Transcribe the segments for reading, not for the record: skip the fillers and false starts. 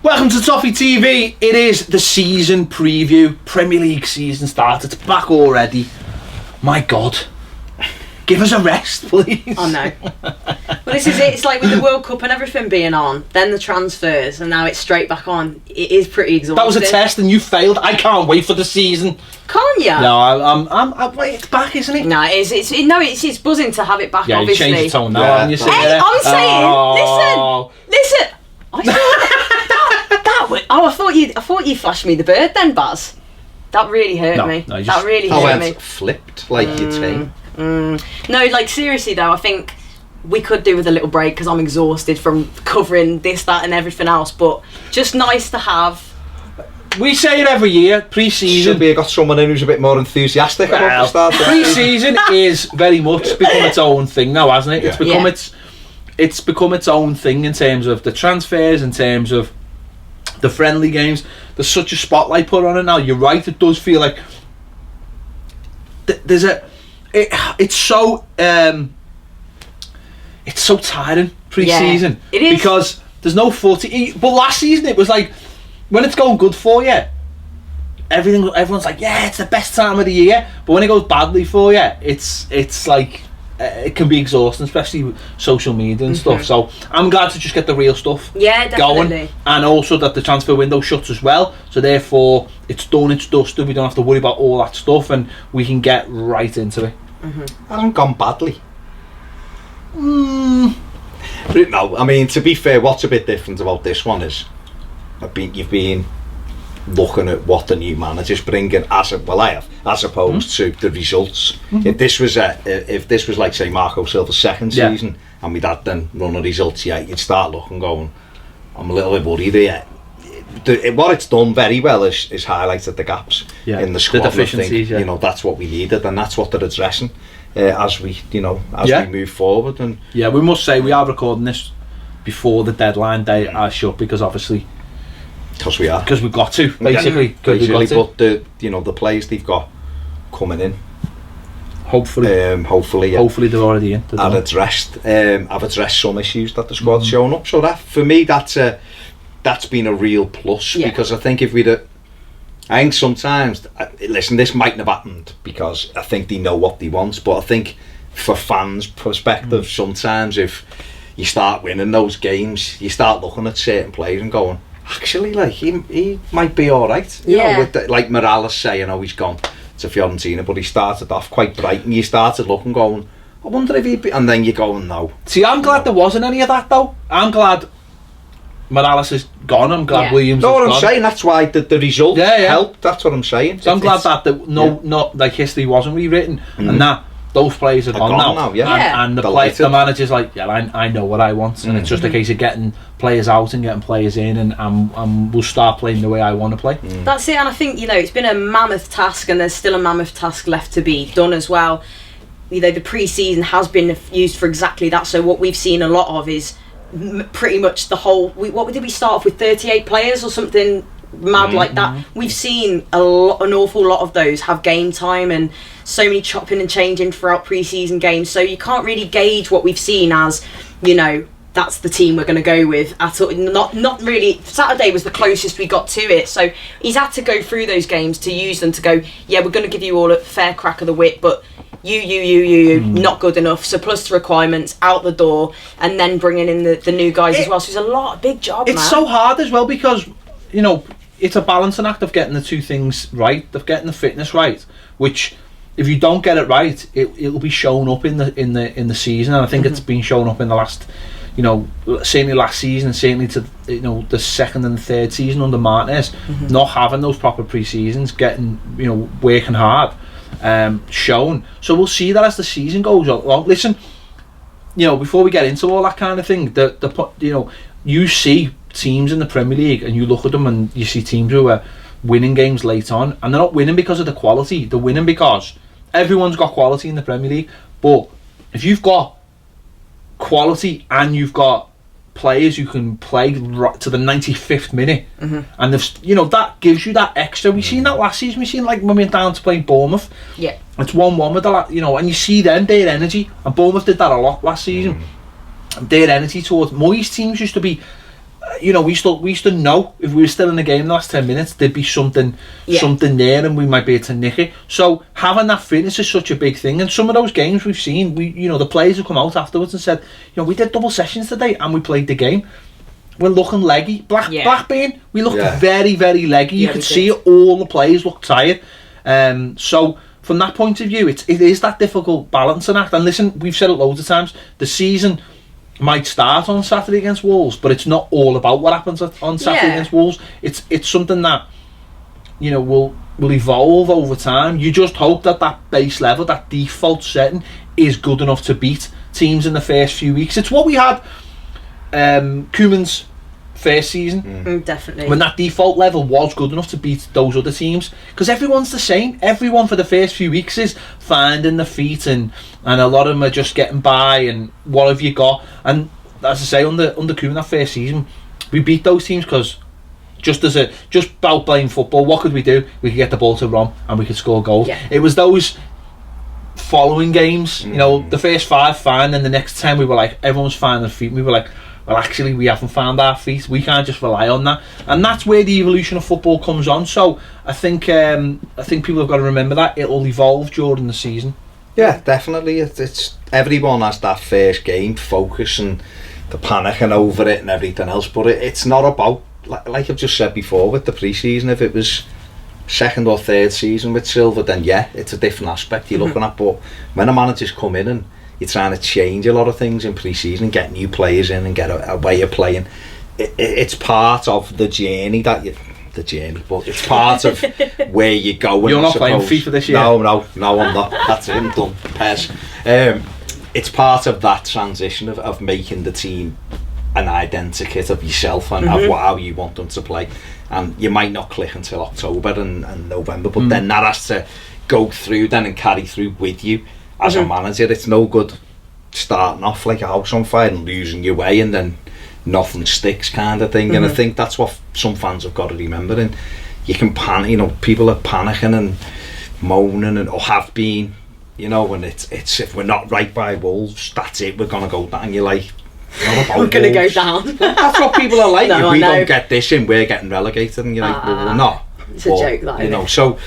Welcome to Toffee TV. It is the season preview. Premier League season started. It's back already. My God. Give us a rest, please. Oh no. Well, this is it. It's like with the World Cup and everything being on, then the transfers, and now it's straight back on. It is pretty exhausting. That was a test and you failed. I can't wait for the season. Can't you? No, I'm wait, it's back, isn't it? No, it's buzzing to have it back. Yeah, obviously. you changed your tone now, haven't you? Hey, I'm saying, listen. I thought you flashed me the bird then, Baz. That really hurt me. No, that really hurt me. Flipped like you'd say. No, like seriously though, I think we could do with a little break because I'm exhausted from covering this, that, and everything else. But just nice to have. We say it every year. Pre-season. Should we have got someone in who's a bit more enthusiastic about the start? Pre-season is very much become its own thing now, hasn't it? Yeah. It's become its own thing in terms of the transfers, in terms of the friendly games. There's such a spotlight put on it now. You're right. It does feel like there's a. It's so tiring pre-season. Yeah, it is. Because there's no footy. But last season it was like when it's going good for you, everyone's like, yeah, it's the best time of the year. But when it goes badly for you, it's like it can be exhausting, especially with social media and stuff. So I'm glad to just get the real stuff going, and also that the transfer window shuts as well. So therefore, it's done, it's dusted. We don't have to worry about all that stuff, and we can get right into it. Hasn't gone badly. No, I mean, to be fair, what's a bit different about this one is you've been looking at what the new manager's bringing as opposed to the results. If this was like say Marco Silva's second season and we'd had then run of results, you'd start looking going, I'm a little bit worried here. What it's done very well is highlighted the gaps in the squad. The deficiencies, you know, that's what we needed, and that's what they're addressing as we move forward. And yeah, we must say we are recording this before the deadline day are shut, because obviously because we've got to basically. But the players they've got coming in, hopefully they're already in. I've addressed some issues that the squad's shown up. So that for me, that's been a real plus, because I think I think sometimes, listen, this mightn't have happened because I think they know what they want, but I think for fans' perspective, sometimes if you start winning those games, you start looking at certain players and going, actually, like he might be all right. You know, with like Morales saying, he's gone to Fiorentina, but he started off quite bright, and you started looking, going, I wonder if he'd be, and then you're going, no. See, I'm glad there wasn't any of that though. I'm glad Morales is gone. I'm glad Williams is gone. No, what I'm saying, that's why the result helped. That's what I'm saying. So I'm glad that not like history wasn't rewritten, and that those players are gone now. And the manager's like, I know what I want, and it's just a case of getting players out and getting players in, and we'll start playing the way I want to play. That's it. And I think it's been a mammoth task, and there's still a mammoth task left to be done as well. The pre-season has been used for exactly that. So what we've seen a lot of is pretty much the whole. What did we start off with? 38 players or something mad like that. We've seen an awful lot of those have game time, and so many chopping and changing throughout pre-season games. So you can't really gauge what we've seen as, that's the team we're going to go with at all. Not really. Saturday was the closest we got to it. So he's had to go through those games to use them to go, we're going to give you all a fair crack of the whip, but you not good enough. So plus the requirements out the door, and then bringing in the new guys as well. So it's a big job. It's so hard as well, because it's a balancing act of getting the two things right, of getting the fitness right, which if you don't get it right, it'll be shown up in the season. And I think it's been shown up in the last, certainly last season, certainly to the second and third season under Martinez, not having those proper pre-seasons, getting working hard, shown. So we'll see that as the season goes along. Listen, before we get into all that kind of thing, you see teams in the Premier League and you look at them and you see teams who are winning games late on, and they're not winning because of the quality, they're winning because everyone's got quality in the Premier League. But if you've got quality and you've got players who can play right to the 95th minute, and that gives you that extra. We've seen that last season. We've seen like when we went down to play Bournemouth, it's 1-1 with and you see then their energy, and Bournemouth did that a lot last season. Their energy towards Moyes teams used to be you know, we used to know if we were still in the game in the last 10 minutes, there'd be something there, and we might be able to nick it. So having that fitness is such a big thing. And some of those games we've seen, the players have come out afterwards and said, we did double sessions today and we played the game. We're looking leggy. Blackburn, we looked very, very leggy. You could see it, all the players looked tired. So from that point of view, it is that difficult balancing act. And listen, we've said it loads of times, the season might start on Saturday against Wolves, but it's not all about what happens on Saturday against Wolves. It's something that will evolve over time. You just hope that base level, that default setting, is good enough to beat teams in the first few weeks. It's what we had Koeman's first season, definitely, when that default level was good enough to beat those other teams, because everyone's the same. Everyone for the first few weeks is finding the feet, and a lot of them are just getting by, and what have you got? And as I say, under Koeman, that first season, we beat those teams because just about playing football, what could we do? We could get the ball to Rom and we could score goals. It was those following games, the first 5 fine, and the next 10 we were like, everyone's finding their feet, and we were like, well, actually, we haven't found our feet. We can't just rely on that, and that's where the evolution of football comes on. So I think people have got to remember that it'll evolve during the season. Yeah, definitely. It's everyone has that first game focus and the panicking over it and everything else, but it's not about, like I've just said before with the pre-season. If it was second or third season with Silva, then it's a different aspect you're looking at. But when a manager's come in and you're trying to change a lot of things in pre-season and get new players in and get a way of playing, it's part of the journey but it's part of where you're going. You're not playing FIFA this year? No, I'm not. That's it, I'm done. Pez. It's part of that transition of making the team an identikit of yourself and of how you want them to play. And you might not click until October and November, but then that has to go through then and carry through with you as a manager. It's no good starting off like a house on fire and losing your way and then nothing sticks kind of thing. And I think that's what some fans have got to remember. And you can panic, people are panicking and moaning or have been, and it's if we're not right by Wolves, that's it, we're gonna go down. You're like, we're gonna go down. That's what people are like. No, if we don't get this in, we're getting relegated, and you're like, well, we're not. It's a joke, that, so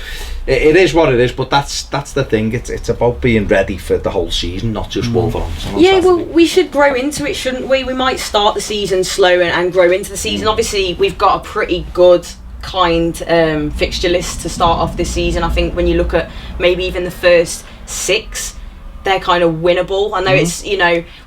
it is what it is, but that's the thing. It's about being ready for the whole season, not just Wolverhampton. Well, we should grow into it, shouldn't we? We might start the season slow and grow into the season. Obviously, we've got a pretty good fixture list to start off this season. I think when you look at maybe even the first 6, they're kind of winnable. I know it's,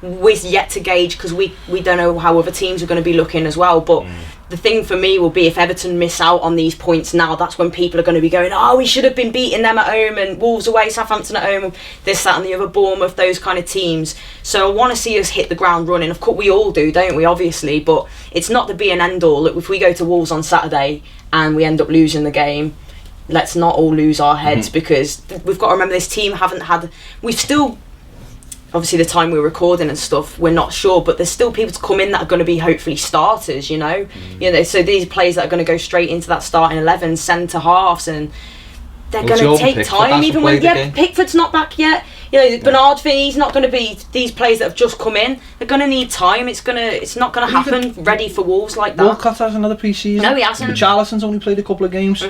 we're yet to gauge because we don't know how other teams are going to be looking as well, but the thing for me will be if Everton miss out on these points now, that's when people are going to be going, we should have been beating them at home, and Wolves away, Southampton at home, this, that and the other, Bournemouth, those kind of teams. So I want to see us hit the ground running. Of course we all do, don't we, obviously, but it's not the be and end all. Look, if we go to Wolves on Saturday and we end up losing the game, let's not all lose our heads, because we've got to remember this team we've still, obviously the time we're recording and stuff, we're not sure, but there's still people to come in that are going to be hopefully starters, so these players that are going to go straight into that starting 11, centre halves, and they're going to take time, even when Pickford's not back yet. Bernard thing, he's not going to be, these players that have just come in, they're going to need time. It's not going to happen ready for Wolves like that. Walcott has another pre-season. No, he hasn't. Charlison's only played a couple of games.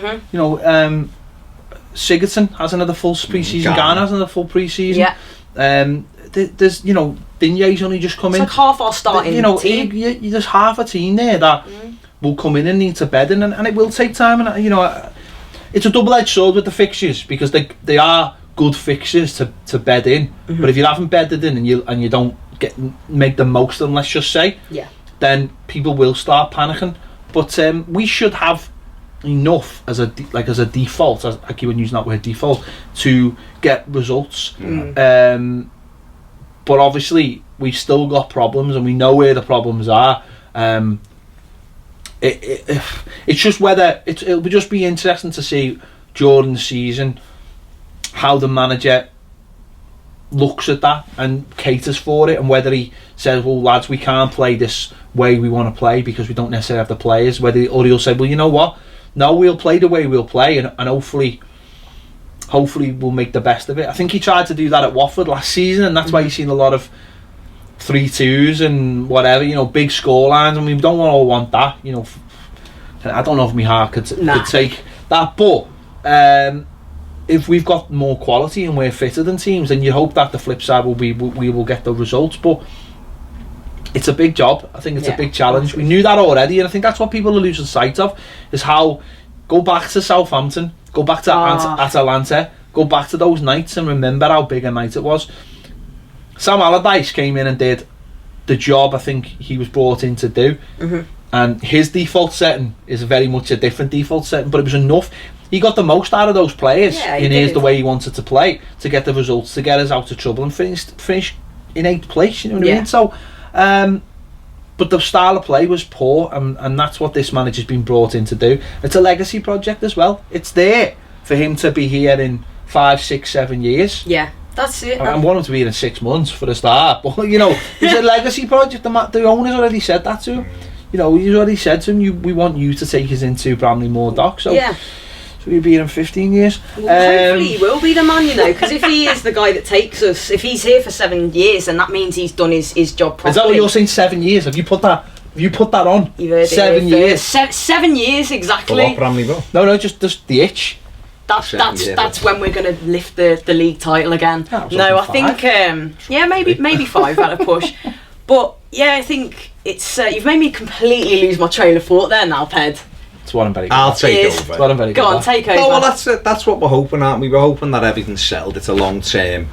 Sigurdsson has another full pre-season. Garner has another full pre-season. There's Digne's only just come in. It's like half our starting team. There's half a team there that will come in and need to bed in, and it will take time. And it's a double-edged sword with the fixtures, because they are good fixtures to bed in. But if you haven't bedded in and you don't make the most of them, let's just say, then people will start panicking. But we should have enough as a default, as I keep on using that word, default, to get results. But obviously we've still got problems, and we know where the problems are. It's just whether it'll just be interesting to see during the season how the manager looks at that and caters for it, and whether he says, well lads, we can't play this way we want to play because we don't necessarily have the players, or he'll say, well, you know what, no, we'll play the way we'll play, and hopefully we'll make the best of it. I think he tried to do that at Watford last season, and that's why you've seen a lot of 3-2s and whatever, you know, big score lines, and we don't all want that, you know. I don't know if my heart could take that, but if we've got more quality and we're fitter than teams, then you hope that the flip side will be we will get the results. But it's a big job. I think it's a big challenge. We knew that already, and I think that's what people are losing sight of, is how, go back to Southampton, go back to Atalanta, go back to those nights and remember how big a night it was. Sam Allardyce came in and did the job I think he was brought in to do, and his default setting is very much a different default setting, but it was enough. He got the most out of those players in the way he wanted to play, to get the results, to get us out of trouble and finish in 8th place, you know what I mean? So but the style of play was poor, and that's what this manager's been brought in to do. It's a legacy project as well. It's there for him to be here in 5, 6, 7 years. Yeah, that's it. I want him to be here in 6 months for the start, but you know, it's a legacy project. The owner's already said that to him. You know, he's already said to him, we want you to take us into Bramley-Moore Dock. So we'll be here in 15 years. Well, hopefully he will be the man, you know, because if he is the guy that takes us, if he's here for 7 years, then that means he's done his job properly. Is that what you're saying, 7 years? Have you put that on? You've heard 7 years. 7 years, exactly. For what, Bramley-Moore? No, just the itch. That's when we're going to lift the league title again. No, I think maybe 5 at a push. But yeah, I think it's you've made me completely lose my train of thought there now, Ped. That's what I'm very good I'll at. take over. What I'm very Go good on, at. take over. Oh, well, that's what we're hoping, aren't we? We're hoping that everything's settled. It's a long-term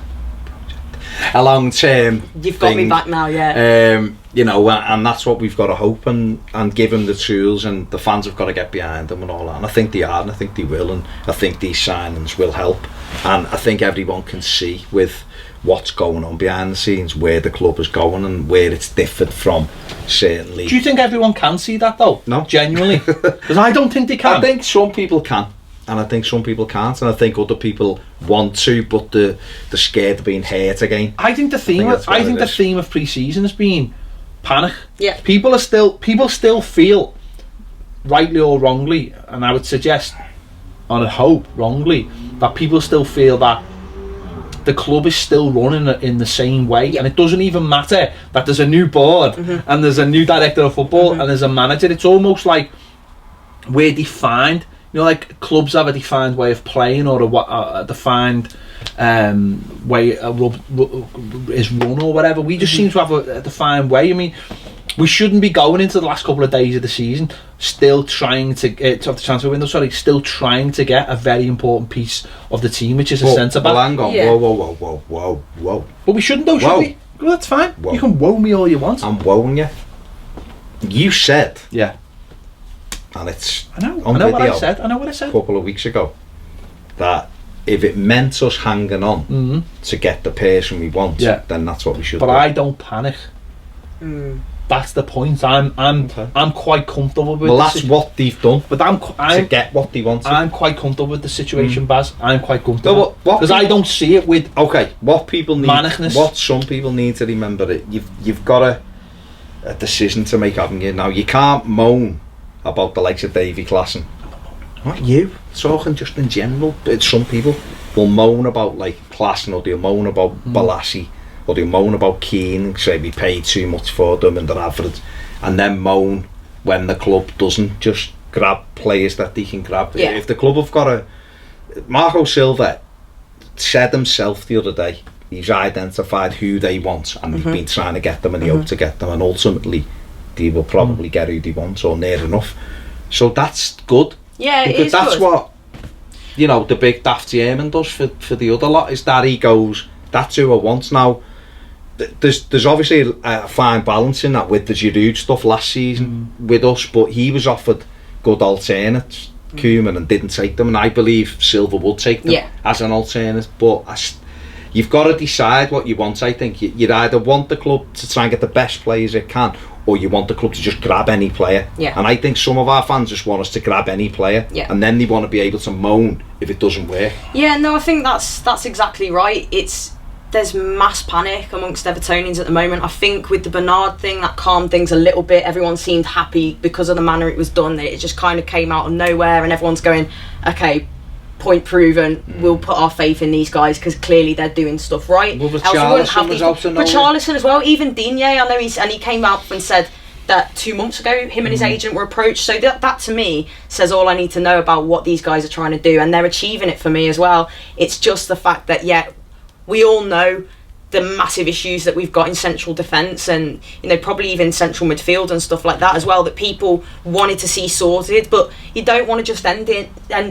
You've got me back now, you know, and that's what we've got to hope, and give them the tools, and the fans have got to get behind them and all that, and I think they are, and I think they will, and I think these signings will help, and I think everyone can see with what's going on behind the scenes where the club is going and where it's differed from certain leagues. Do you think everyone can see that though? No. Genuinely? Because I don't think they can. I think some people can, and I think some people can't, and I think other people want to, but they're scared of being hurt again. I think the theme of pre-season has been panic. Yeah. People still feel, rightly or wrongly, and I would suggest, on a hope, wrongly, that people still feel that the club is still running in the same way, and it doesn't even matter that there's a new board and there's a new director of football and there's a manager. It's almost like we're defined, you know, like clubs have a defined way of playing, or a defined way is run or whatever. We just seem to have a defined way. I mean, we shouldn't be going into the last couple of days of the season still trying to get of the transfer window. Still trying to get a very important piece of the team, which is a centre back. Well, hang on, whoa. But we shouldn't, though, should we? Well, that's fine. Whoa. You can woe me all you want. I'm woeing you. You said, yeah, and it's I know what I said. A couple of weeks ago, that if it meant us hanging on to get the person we want, then that's what we should do. But I don't panic. That's the point. I'm quite comfortable with. Well, that's what they've done. But I'm to get what they want. I'm quite comfortable with the situation, Baz. I'm quite comfortable because I don't see it with. Okay, what people need, manicness. What some people need to remember, that you've got a decision to make, haven't you? Now, you can't moan about the likes of Davy Klassen. Not you, talking just in general. Some people will moan about like Klassen, or they'll moan about Balassi, or they'll moan about Keane, say we paid too much for them and they're average, and then moan when the club doesn't just grab players that they can grab. Yeah. If the club have got Marco Silva said himself the other day, he's identified who they want, and they've been trying to get them, and they hope to get them, and ultimately they will probably get who they want, or near enough. So that's good. Yeah, because it is that's good. what, you know, the big daft German does for the other lot, is that he goes, that's who I want. Now, there's obviously a fine balance in that with the Giroud stuff last season with us, but he was offered good alternates, Koeman, and didn't take them, and I believe Silva would take them as an alternate. But you've got to decide what you want. I think you'd either want the club to try and get the best players it can, or you want the club to just grab any player. And I think some of our fans just want us to grab any player, and then they want to be able to moan if it doesn't work. Yeah, no, I think that's exactly right. There's mass panic amongst Evertonians at the moment. I think with the Bernard thing, that calmed things a little bit. Everyone seemed happy because of the manner it was done. It just kind of came out of nowhere, and everyone's going, okay, point proven. We'll put our faith in these guys because clearly they're doing stuff right. Well, Richarlison as well. Even Digne, I know he came out and said that 2 months ago him and his agent were approached. So that to me says all I need to know about what these guys are trying to do, and they're achieving it for me as well. It's just the fact that we all know the massive issues that we've got in central defence and probably even central midfield and stuff like that as well, that people wanted to see sorted, but you don't want to just end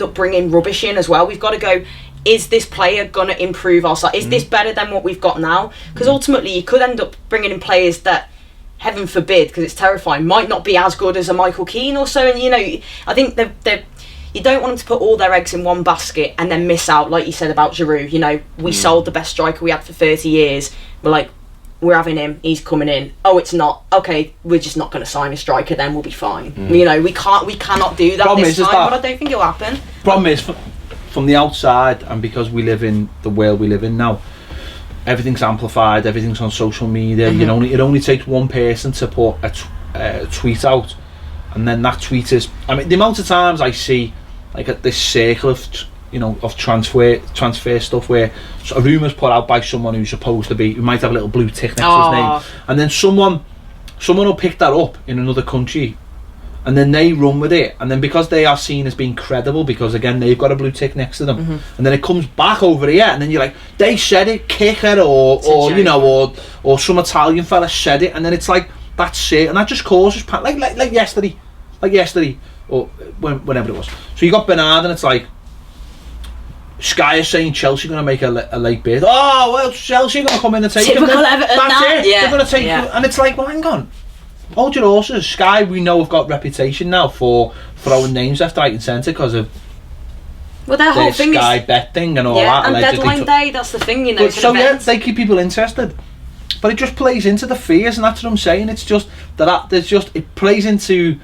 up bringing rubbish in as well. We've got to go, is this player going to improve our side? Is this better than what we've got now? Because ultimately you could end up bringing in players that, heaven forbid, because it's terrifying, might not be as good as a Michael Keane or so, and I think they're you don't want them to put all their eggs in one basket and then miss out, like you said about Giroud. We sold the best striker we had for 30 years. We're like, we're having him, he's coming in. Oh, it's not. Okay, we're just not going to sign a striker then, we'll be fine. We cannot do that this time, but I don't think it'll happen. Problem is, from the outside, and because we live in the world we live in now, everything's amplified, everything's on social media. It only takes one person to put a tweet out, and then that tweet is, the amount of times I see at this circle of transfer stuff where a rumour's put out by someone who's supposed to be, who might have a little blue tick next to his name, and then someone will pick that up in another country and then they run with it, and then because they are seen as being credible, because again they've got a blue tick next to them, and then it comes back over here, and then you're like, they said it, kick it, or some Italian fella said it, and then it's like, that's it, and that just causes like yesterday, or whenever it was. So you got Bernard, and it's like, Sky is saying Chelsea are going to make a late bid. Oh, well, Chelsea are going to come in and take him. That's it. Yeah. They're going to take him. And it's like, well, hang on. Hold your horses. Sky, we know, have got reputation now for throwing names left, right and centre because of their whole thing Sky bet thing and all that. And deadline day, that's the thing, they keep people interested. But it just plays into the fears, and that's what I'm saying. It's just it plays into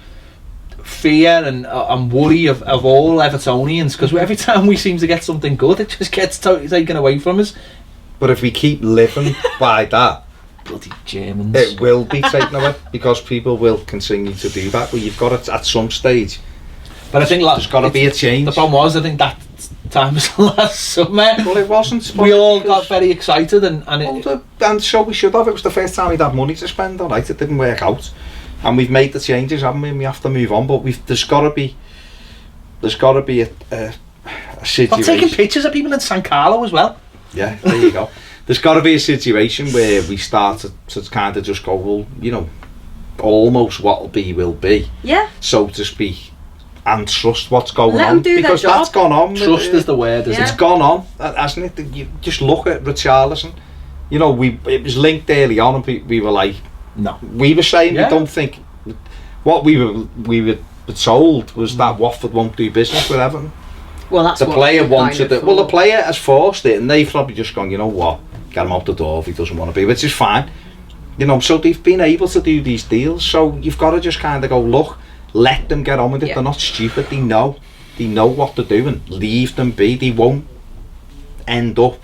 fear and worry of all Evertonians, because every time we seem to get something good, it just gets totally taken away from us. But if we keep living by that, bloody Germans, it will be taken away, because people will continue to do that. But you've got to, at some stage. But I think there's got to be a change. The problem was, I think that time was last summer. Well, it wasn't. We all got very excited, and so we should have. It was the first time we'd had money to spend. All right, it didn't work out. And we've made the changes, haven't we? And we have to move on. But there's got to be a situation. I'm taking pictures of people in San Carlo as well. Yeah, there you go. There's got to be a situation where we start to kind of just go, well, almost what'll be will be. Yeah. So to speak, and trust what's going Let on, them do because their job. That's gone on. Trust is the word. It's gone on, hasn't it? You just look at Richarlison. It was linked early on, and we were like. No, we were saying we don't think. What we were told was that Watford won't do business with Everton. Well, that's the player wanted it. Well, the player has forced it, and they've probably just gone, you know what, get him out the door if he doesn't want to be, which is fine. So they've been able to do these deals. So you've got to just kind of go, look, let them get on with it. They're not stupid. They know what they're doing. Leave them be. They won't end up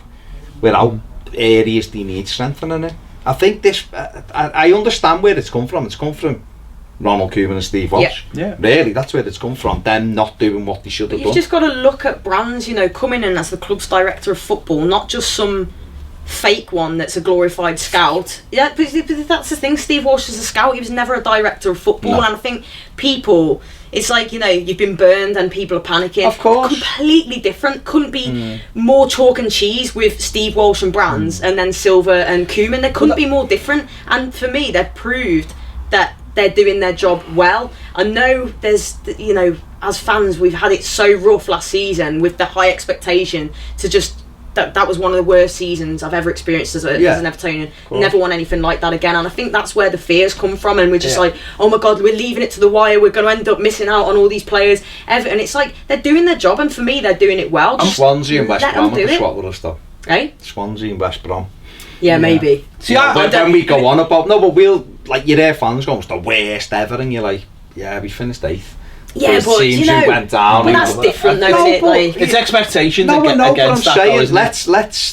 without areas they need strengthening in. I think this. I understand where it's come from. It's come from Ronald Koeman and Steve Walsh. Yeah. Really, that's where it's come from. Them not doing what they should have done. You've just got to look at brands, coming in as the club's director of football, not just some fake one that's a glorified scout. Yeah, but that's the thing. Steve Walsh was a scout. He was never a director of football. No. And I think people. It's like, you've been burned and people are panicking. Of course. Completely different. Couldn't be more chalk and cheese with Steve Walsh and Brands and then Silver and Koeman. There couldn't be more different. And for me, they've proved that they're doing their job well. I know there's, as fans, we've had it so rough last season with the high expectation to just... That was one of the worst seasons I've ever experienced as an Evertonian. Never want anything like that again, and I think that's where the fears come from, and we're just like, oh my god, we're leaving it to the wire, we're going to end up missing out on all these players. Everton, it's like, they're doing their job, and for me, they're doing it well. And Swansea and West Brom are the swap with us though. Eh? Swansea and West Brom. Yeah, maybe. See, when we go on about, but we'll, like, you're there fans going, it's the worst ever, and you're like, yeah, we finished 8th. Yeah, but went down. But that's different, though, isn't it? It's expectations against but I'm that. Saying,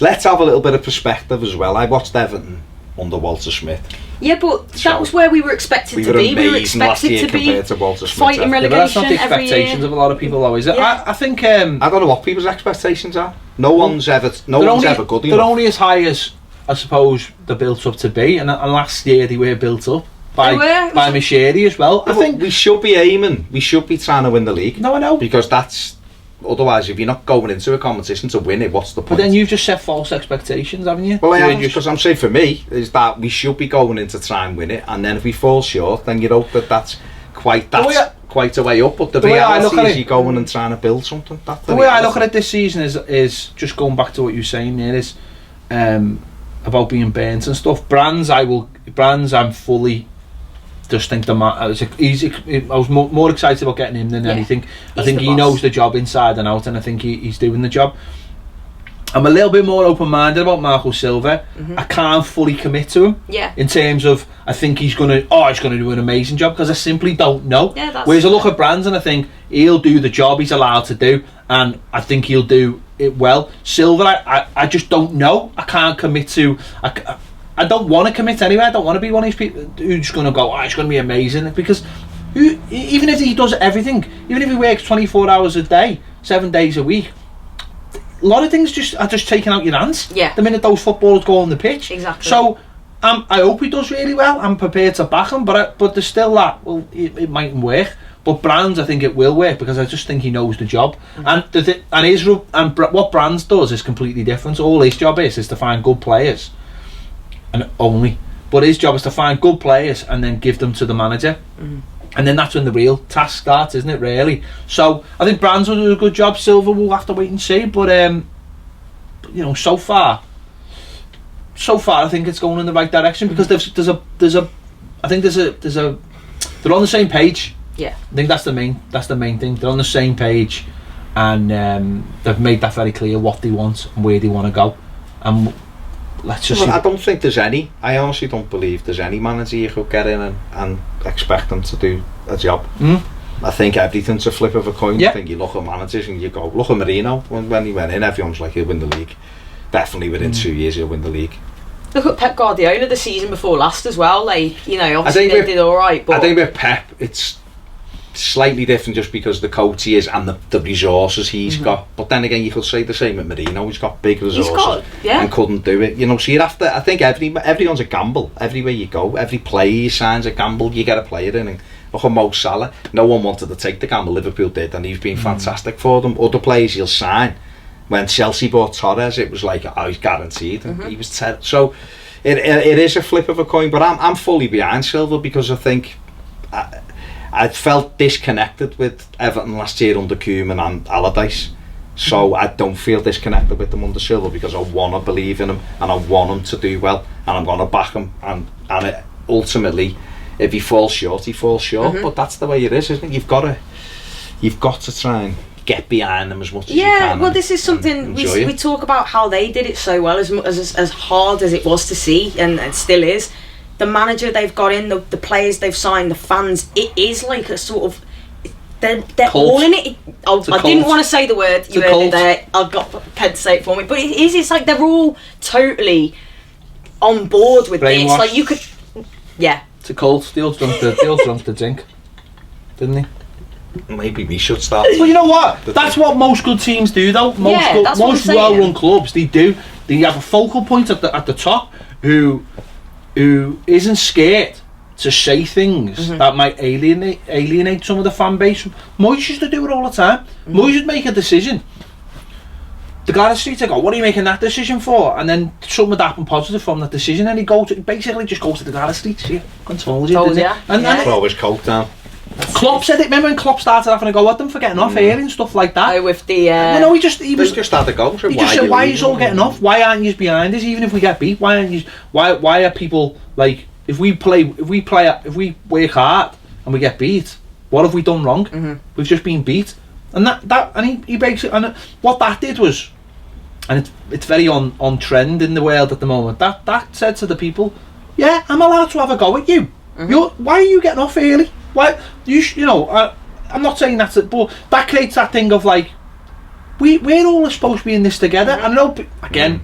let's have a little bit of perspective as well. I watched Everton under Walter Smith. Yeah, but So, that was where we were expected to be. We were expected to be fighting Yeah, but that's not relegation the every expectations year. of a lot of people, though, is it? Yeah. I think I don't know what people's expectations are. No one's ever good enough. they're only as high as I suppose they're built up to be, and last year they were built up by Macheri as well. I think we should be aiming. We should be trying to win the league. No, I know, because that's otherwise, if you're not going into a competition to win it, what's the point? But then you've just set false expectations, haven't you? Well, I haven't, because I'm saying for me is that we should be going in to try and win it, and then if we fall short, then you hope that's quite a way up. But the reality is you're going and trying to build something. That's the way I look at it this season is just going back to what you're saying there is about being burnt and stuff. Brands I'm fully just think I was more excited about getting him than anything. I think he knows the job inside and out, and I think he's doing the job. I'm a little bit more open-minded about Marco Silva. I can't fully commit to him in terms of I think he's going to do an amazing job, because I simply don't know. Whereas I look at Brands and I think he'll do the job he's allowed to do, and I think he'll do it well. Silva, I just don't know. I can't commit to. I don't want to commit anyway. I don't want to be one of these people who's going to go, it's going to be amazing, because even if he does everything, even if he works 24 hours a day, 7 days a week, a lot of things are just taken out your hands the minute those footballers go on the pitch. Exactly. So I hope he does really well. I'm prepared to back him, but there's still that, well, it mightn't work. But Brands, I think it will work, because I just think he knows the job. And what Brands does is completely different. All his job is to find good players. And only, but his job is to find good players and then give them to the manager, and then that's when the real task starts, isn't it? Really. So I think Brands will do a good job. Silva, we'll have to wait and see. But so far, I think it's going in the right direction, because there's a they're on the same page. Yeah. I think that's the main thing. They're on the same page, and they've made that very clear what they want and where they want to go, and. I don't think there's any. I honestly don't believe there's any manager you could get in and expect them to do a job. I think everything's a flip of a coin. I think you look at managers and you go, look at Mourinho when he went in, everyone's like, he'll win the league. Definitely within 2 years he'll win the league. Look at Pep Guardiola the season before last as well. Obviously they did all right. But I think with Pep, it's slightly different just because the coach he is and the resources he's got. But then again, you could say the same with Mourinho. He's got big resources and couldn't do it. So you'd have to. I think everyone's a gamble. Everywhere you go, every player you sign's a gamble. You get a player in. And look at Mo Salah. No one wanted to take the gamble. Liverpool did, and he's been fantastic for them. Other players you'll sign. When Chelsea bought Torres, it was like, he's guaranteed. And he was so. It is a flip of a coin. But I'm fully behind Silva, because I think. I felt disconnected with Everton last year under Koeman and Allardyce, so I don't feel disconnected with them under Silva, because I want to believe in him and I want him to do well, and I'm going to back him, and ultimately if he falls short, he falls short. But that's the way it is, isn't it? You've got to try and get behind them as much as you can. Yeah, well, this is something we talk about, how they did it so well, as hard as it was to see, and it still is. The manager they've got in, the players they've signed, the fans, it is like a sort of, they're all in it. I didn't want to say the word, you heard it there, I've got Pen to say it for me, but it is, it's like they're all totally on board with this. Like you could, it's a cult. They all drunk the drink, didn't they? Maybe we should start. Well, you know what? That's what most good teams do, though. Most well-run clubs, they do. They have a focal point at the top who isn't scared to say things that might alienate some of the fan base. Moyes used to do it all the time. Moyes would make a decision. The guy on the street would go, what are you making that decision for? And then something would happen positive from that decision, and he'd basically just go to the guy on the street. See, I told you, didn't he? And throw his coat down. Klopp said it. Remember when Klopp started having a go at them for getting off early and stuff like that? Oh, with the he just had to go. He just said, why are you all getting off? Why aren't you behind us? Even if we get beat, why aren't you? Why are people like, if we work hard and we get beat, what have we done wrong? We've just been beat, and he basically, and what that did was, and it's very on trend in the world at the moment. That said to the people, yeah, I'm allowed to have a go at you. Why are you getting off early? Why I'm not saying that's it, but that creates that thing of like we're all supposed to be in this together. And I know again,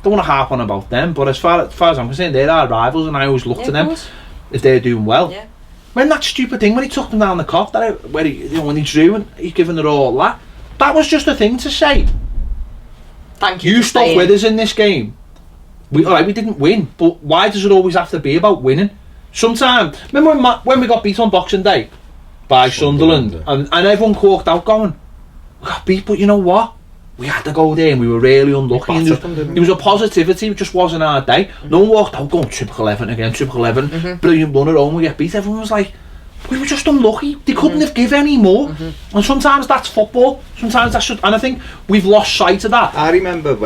don't want to harp on about them, but as far as I'm concerned, they're our rivals, and I always look to them if they're doing well. Yeah. When that stupid thing when he took them down the cop, where when he drew and he's giving it all that was just a thing to say. Thank you. You stuck with us in this game. We didn't win, but why does it always have to be about winning? Sometimes, remember when we got beat on Boxing Day by Sunderland, and everyone walked out going, we got beat, but you know what? We had to go there and we were really unlucky. And there was a positivity, it just wasn't our day. No one walked out going, triple 11 again, triple 11, brilliant run at home, we get beat. Everyone was like, we were just unlucky. They couldn't have given any more. And sometimes that's football. Sometimes that's just, and I think we've lost sight of that. I remember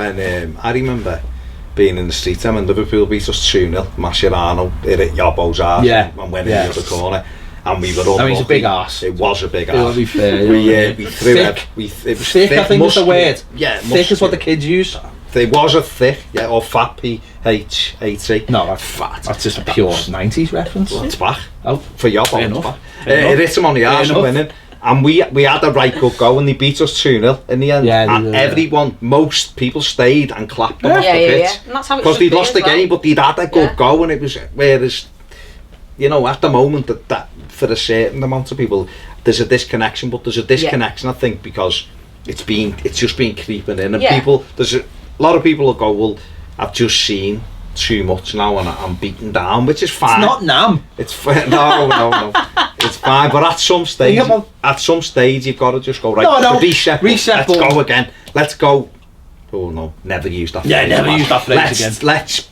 being in the street when Liverpool beat us 2-0. Mascherano hit it Yobbo's arse and went in the other corner. And we were unlucky. I mean, he's a big arse. It was a big arse. It'll be fair. We threw it. It was thick, I think is the word. Yeah, thick is what the kids use. It was a thick, or fat, P-H-A-T. No, that's fat. That's just a pure 90s reference. Well, it's back. Oh, for Yobbo, it's back. It hit him on the arse and winning. And we had a right good go, and they beat us 2-0 in the end. Yeah, and everyone, most people stayed and clapped them off the pitch. And that's how it because they'd lost the game, but they'd had a good go, and it was, whereas, you know, at the moment that for a certain amount of people there's a disconnection, but there's a disconnection I think because it's just been creeping in, and people, there's a lot of people will go, well, I've just seen too much now and I'm beaten down, which is fine. It's not Nam. It's no. It's fine, but at some stage you've got to just go, right, reset, let's go again, let's go. Oh no, never use that phrase. Yeah, never use that phrase again. Let's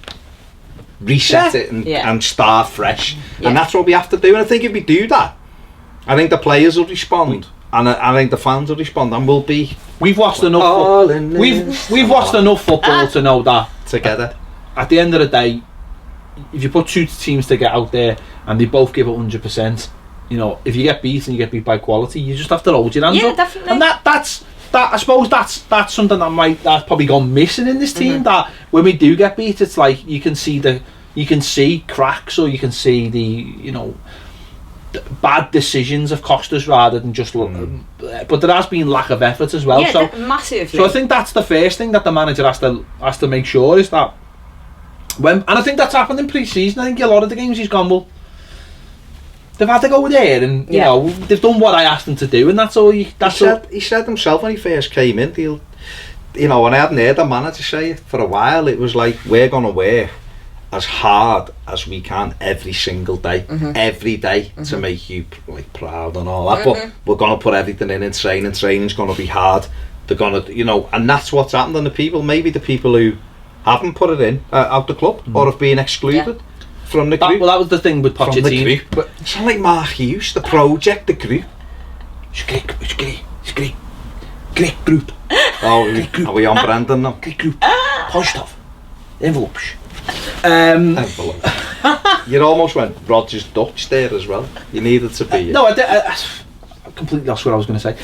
reset it and start fresh, and that's what we have to do. And I think if we do that, I think the players will respond, and I think the fans will respond, and we'll be. We've watched enough. We've watched enough football to know that together. At the end of the day, if you put two teams to get out there and they both give 100%, you know, if you get beat and you get beat by quality, you just have to hold your hands up. Definitely. And that's I suppose that's something that's probably gone missing in this team. That when we do get beat, it's like you can see cracks, or you can see the bad decisions have cost us rather than just look. But there has been lack of effort as well. Yeah, massively. So I think that's the first thing that the manager has to make sure is that and I think that's happened in pre-season. I think a lot of the games he's gone, well, they've had to go there, and you know they've done what I asked them to do, and that's all. He said himself when he first came in, and I hadn't heard the manager say it for a while. It was like, we're going to work as hard as we can every single day, every day, to make you proud and all that. But we're going to put everything in training. Training's going to be hard. They're going to, and that's what's happened. And the people who haven't put it in out the club or have been excluded from the group. That was the thing with Pochettino. But it's not like Mark Hughes, the project, the group. It's great group. Oh, great group. Are we on Brandon now? Great group. Polished off. Envelopes. You almost went Rogers Dutch there as well. You needed to be. No, I completely lost what I was going to say.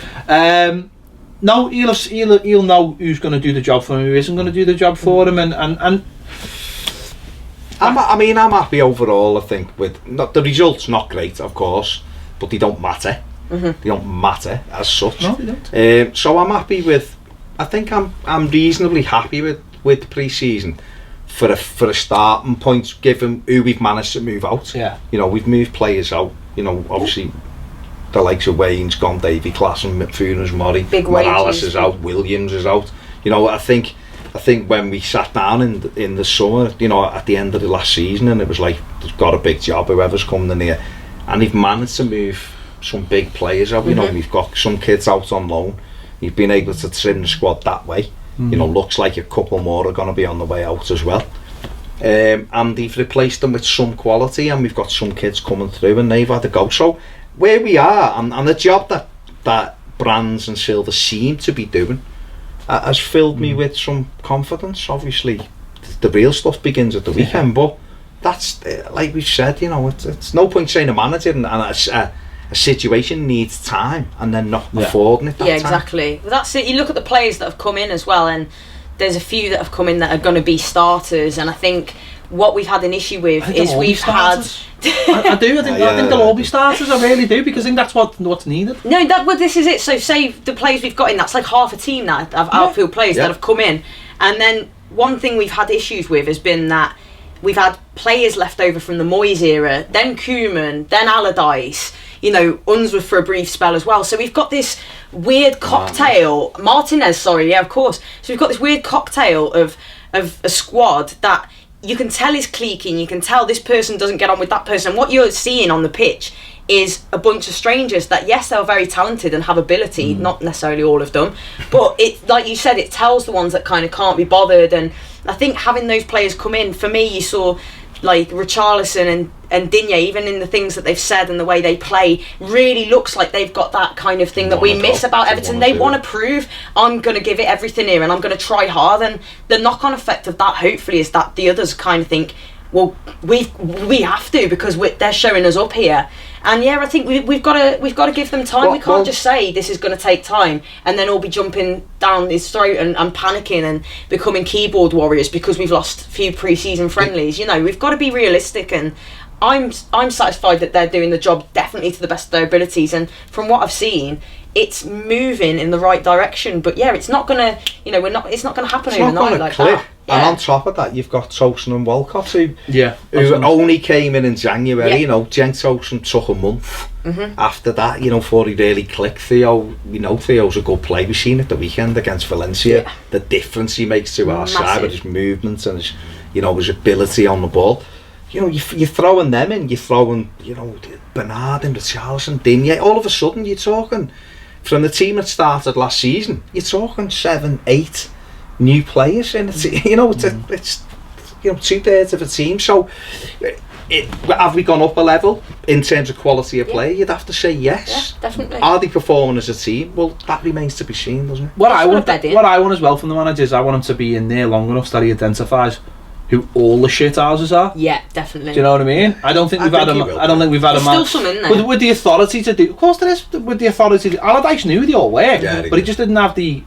No, he'll know who's going to do the job for him, who isn't going to do the job for him, and I'm happy overall. I think with the results, not great, of course, but they don't matter. They don't matter as such. No, they don't. So I'm happy with. I think I'm reasonably happy with pre-season for a starting point, given who we've managed to move out. Yeah. You know, we've moved players out. You know, obviously. The likes of Wayne's gone, Davy Klassen, Funes Mori, Morales is out, Williams is out. You know, I think when we sat down in the summer, you know, at the end of the last season, and it was like, they've got a big job, whoever's coming in here, and they've managed to move some big players out. You know, we've got some kids out on loan. You've been able to trim the squad that way. You know, looks like a couple more are going to be on the way out as well. And they've replaced them with some quality, and we've got some kids coming through, and they've had a go. So where we are, and the job that Brands and Silva seem to be doing has filled me with some confidence. Obviously the real stuff begins at the weekend, but that's like we've said, you know, it's no point saying a manager and a situation needs time and then not affording it that time. Exactly. Well, that's it. You look at the players that have come in as well, and there's a few that have come in that are going to be starters, and I think what we've had an issue with is we've had. I think they'll all be starters. I really do, because I think that's what's needed. No, well, this is it. So say the players we've got in, that's like half a team now of outfield players that have come in, and then one thing we've had issues with has been that we've had players left over from the Moyes era, then Koeman, then Allardyce, Unsworth for a brief spell as well. So we've got this weird cocktail. Martinez, sorry, yeah, of course. So we've got this weird cocktail of a squad that you can tell is cliquing, you can tell this person doesn't get on with that person. And what you're seeing on the pitch is a bunch of strangers that, yes, they're very talented and have ability, not necessarily all of them, but it, like you said, it tells the ones that kind of can't be bothered. And I think having those players come in, for me, you saw like Richarlison and Digne, even in the things that they've said and the way they play, really looks like they've got that kind of thing that we miss about Everton. They want to prove, I'm going to give it everything here and I'm going to try hard, and the knock-on effect of that hopefully is that the others kind of think, well, we have to, because they're showing us up here. And yeah, I think we've got to give them time. We can't just say this is going to take time and then all be jumping down his throat and panicking and becoming keyboard warriors because we've lost a few pre-season friendlies. We've got to be realistic, and I'm satisfied that they're doing the job definitely to the best of their abilities. And from what I've seen, it's moving in the right direction. But yeah, it's not gonna, it's not gonna happen overnight like that. Yeah. And on top of that, you've got Tosun and Walcott, who only came in January. Yeah. Jen Tosun took a month after that, before he really clicked. Theo's a good player. We've seen it the weekend against Valencia. Yeah. The difference he makes to our side with his movements and his, his ability on the ball. You're throwing them in. You're throwing, Bernard and Richarlison, Digne. All of a sudden, you're talking from the team that started last season. You're talking 7, 8 new players, and it's 2/3 of a team. So have we gone up a level in terms of quality of play? You'd have to say yes. Yeah, definitely. Are they performing as a team? Well, that remains to be seen, doesn't it? What I want as well from the managers, I want him to be in there long enough that he identifies who all the shit houses are. Yeah, definitely. Do you know what I mean? I don't think we've had a There's man. still some in there. With the authority to do. Of course there is. With the authority, Allardyce knew they all were, but he just didn't have the.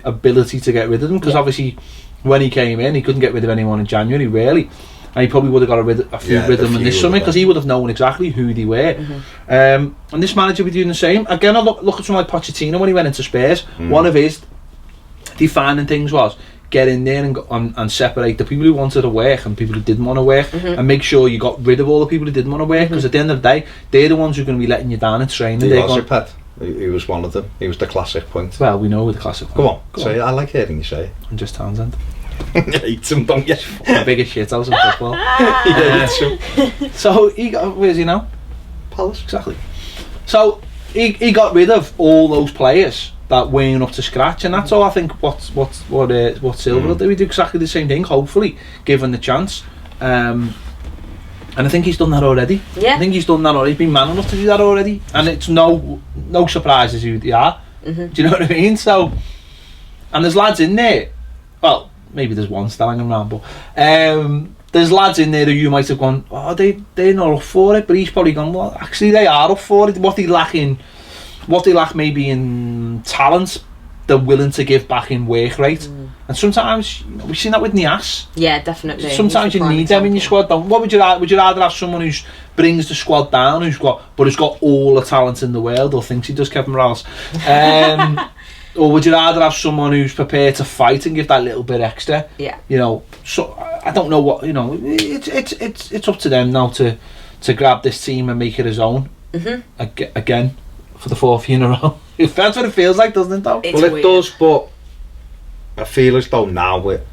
Ability to get rid of them, because obviously, when he came in, he couldn't get rid of anyone in January, really, and he probably would have got rid of them in this summer, because he would have known exactly who they were. And this manager will be doing the same. Again, I look at someone like Pochettino when he went into Spurs. One of his defining things was get in there and separate the people who wanted to work and people who didn't want to work, and make sure you got rid of all the people who didn't want to work, because at the end of the day, they're the ones who are going to be letting you down in training. He was one of them. He was the classic point. Well, we know the classic point. Go on. I like hearing you say it. And just Townsend. Hates him, don't you? The biggest shit house in football. So where's he now? Palace, exactly. So he got rid of all those players that weren't up to scratch, and that's all I think what Silver will do. We do exactly the same thing, hopefully, given the chance. And I think he's done that already. Yeah. I think he's done that already. He's been man enough to do that already, and it's no surprises who they are. Do you know what I mean? So, and there's lads in there. Well, maybe there's one still hanging around, but there's lads in there that you might have gone, they're not up for it, but he's probably gone, well, actually they are up for it. What they lack maybe in talent, they're willing to give back in work rate. And sometimes we've seen that with Nias. Yeah, definitely. Sometimes you need them in your squad. What would you rather have someone who brings the squad down, who's got all the talent in the world, or thinks he does, Kevin Morales, or would you rather have someone who's prepared to fight and give that little bit extra? Yeah. So I don't know what it's up to them now to grab this team and make it his own again for the 4th year in a row. That's what it feels like, doesn't it, though? It does, but I feel as though now it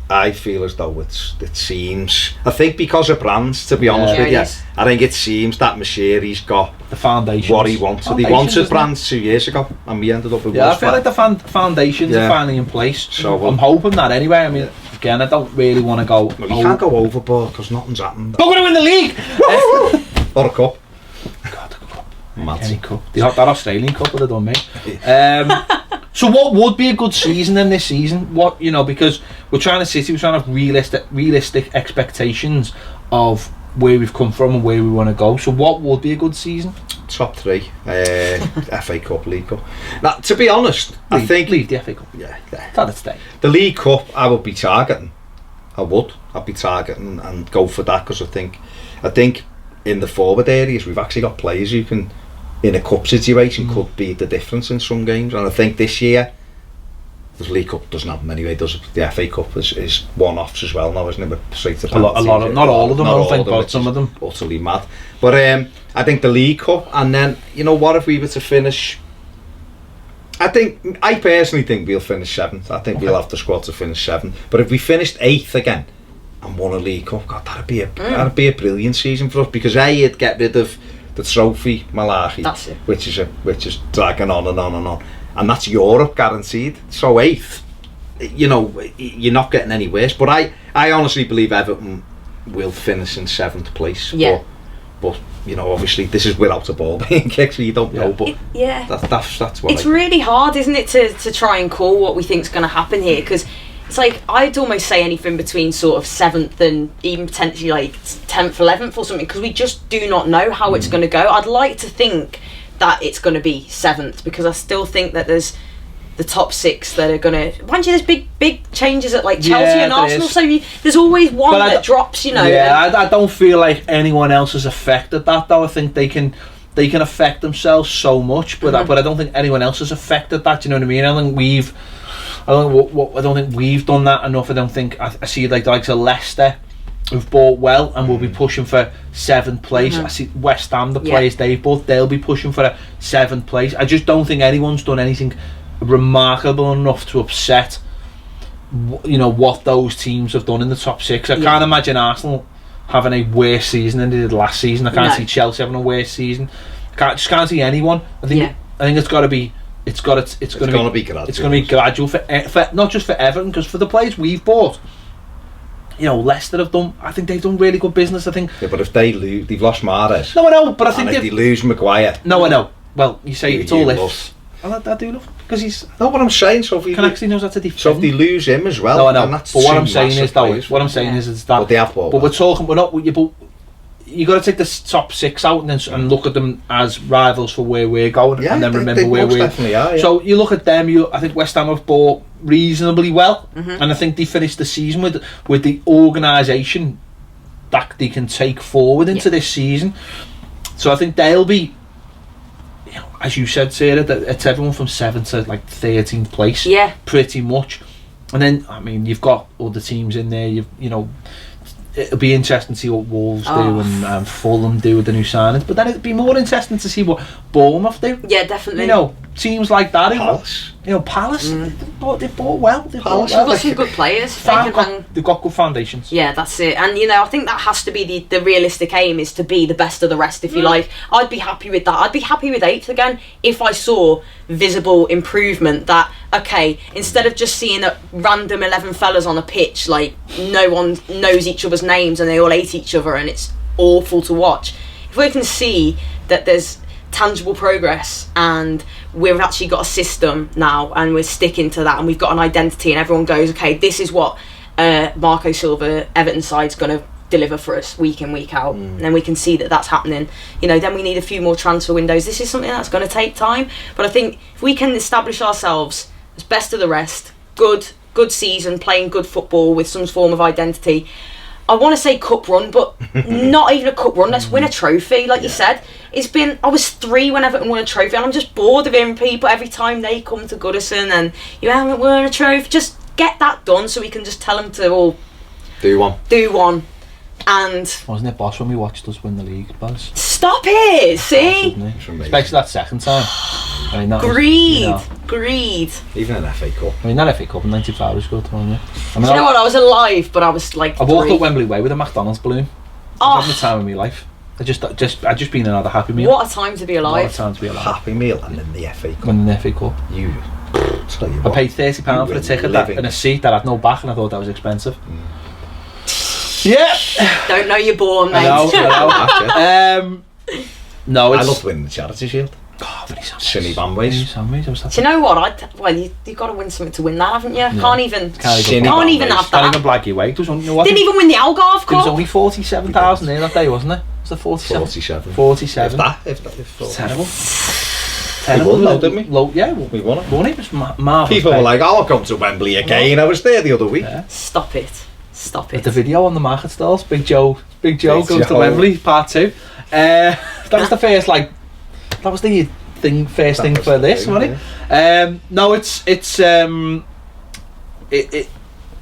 seems, I think because of brands, to be honest with you, I think it seems that Mashiri's got the foundations, what he wanted. He wanted brands 2 years ago, and we ended up with I feel like the foundations are finally in place. So I'm hoping that anyway. I mean, again, I don't really want to go. You can't go overboard because nothing's happened. But we're going to win the league or a cup. Any cup. That Australian cup would have done me. So what would be a good season then this season? Because we're trying to have realistic expectations of where we've come from and where we want to go. So what would be a good season? Top 3, FA Cup, League Cup. Now, to be honest, I think leave the FA Cup. Yeah. That'd stay. The League Cup, I would be targeting. I'd be targeting and go for that, because I think in the forward areas we've actually got players who can, in a cup situation, could be the difference in some games. And I think this year The League Cup doesn't have them anyway, does it? The FA Cup is one-offs as well now, isn't it? With straight to a lot of, not all of them, I don't think, but some of them. Utterly mad. But I think the League Cup, and then, you know, what if we were to finish... I personally think we'll finish 7th. I think we'll have the squad to finish 7th. But if we finished 8th again and won a League Cup, God, that'd be a brilliant season for us, because it'd get rid of the trophy malarkey, which is dragging on and on and on. And that's Europe guaranteed. So 8th, you know, you're not getting any worse. But I honestly believe Everton will finish in 7th place. Yeah. But you know, obviously this is without a ball being kicked, so you don't know. But that's what it's really hard, isn't it, to try and call what we think's going to happen here, because it's like I'd almost say anything between sort of 7th and even potentially like 10th, 11th or something, because we just do not know how it's going to go. I'd like to think that it's going to be 7th, because I still think that there's the top 6 that are going to... Mind you, there's big changes at like Chelsea and Arsenal, so there's always one that drops, you know. Yeah, I don't feel like anyone else has affected that, though. I think they can affect themselves so much, but I don't think anyone else has affected that. You know what I mean? I don't think we've done that enough. I don't think I see like the likes of Leicester, who've bought well and will be pushing for 7th place. I see West Ham, the players they've bought, they'll be pushing for a 7th place. I just don't think anyone's done anything remarkable enough to upset, you know, what those teams have done in the top 6. I can't imagine Arsenal having a worse season than they did last season. I can't see Chelsea having a worse season. Just can't see anyone. I think it's got to be. It's going to be gradual. It's going to be gradual for not just for Everton, because for the players we've bought, you know, Leicester have done. I think they've done really good business. I think. Yeah, but if they lose, they've lost Mahrez. No, I know, but I think if they lose Maguire. No, I know. Well, you say it's all ifs. I do love him, because he's. No, what I'm saying, so if actually knows how to defend. So if they lose him as well, no, I know. Then that's but what I'm saying is, though, is that. But they have bought. But we're talking. We're not. But you got to take the top 6 out and look at them as rivals for where we're going, and then remember where we're. So you look at them. I think West Ham have bought reasonably well, and I think they finished the season with the organisation that they can take forward into this season. So I think they'll be, you know, as you said, Sarah, that it's everyone from 7th to like 13th place, pretty much. And then, I mean, you've got other teams in there. You know, it'll be interesting to see what Wolves do and Fulham do with the new signings. But then it'd be more interesting to see what Bournemouth do. Yeah, definitely. You know, teams like that. Palace. Palace. They've bought well. They've got some good players. They've got good foundations. Yeah, that's it. And you know, I think that has to be the realistic aim, is to be the best of the rest, if you like. I'd be happy with that. I'd be happy with 8th again if I saw visible improvement. That, okay, instead of just seeing a random 11 fellas on a pitch, like no one knows each other's names and they all hate each other and it's awful to watch. If we can see that there's tangible progress and we've actually got a system now and we're sticking to that and we've got an identity and everyone goes, okay, this is what Marco Silva Everton side's going to deliver for us week in, week out, and then we can see that that's happening. You know, then we need a few more transfer windows. This is something that's going to take time, but I think if we can establish ourselves as best of the rest, good season, playing good football with some form of identity. I want to say cup run, but not even a cup run. Let's win a trophy, like you said. I was 3 when Everton won a trophy, and I'm just bored of hearing people every time they come to Goodison and you haven't won a trophy. Just get that done so we can just tell them to all do one. And wasn't it boss when we watched us win the league, Buzz? Stop it! See? Especially that second time. I mean, that greed. Was, greed. Even an FA Cup. I mean, that FA Cup in '95 was good, wasn't it? I mean, you know what? I was alive, but I was like. I walked up Wembley Way with a McDonald's balloon. I was having the time of my life. I just been another Happy Meal. What a time to be alive! What a time to be alive. Happy Meal and then the FA Cup. Winning the FA Cup. I paid £30 for a ticket and a seat that had no back, and I thought that was expensive. Yeah. Don't know you're born, mate. I know. No, I love winning the Charity Shield. Oh, very Sunny Bamways. Do you know what? You've got to win something to win that, haven't you? Yeah. Can't even have that. Can't even blag your way. Didn't even win the Algarve Cup. There was only 47,000 there that day, wasn't there? Was there 47? 47. If terrible. We won though, didn't we? We won it. It was marvellous. People were like, I'll come to Wembley again. I was there the other week. Yeah. Stop it. With the video on the market stalls, Big Joe goes to Wembley, part 2. That was the first, that was the first thing for this, wasn't it? No, it's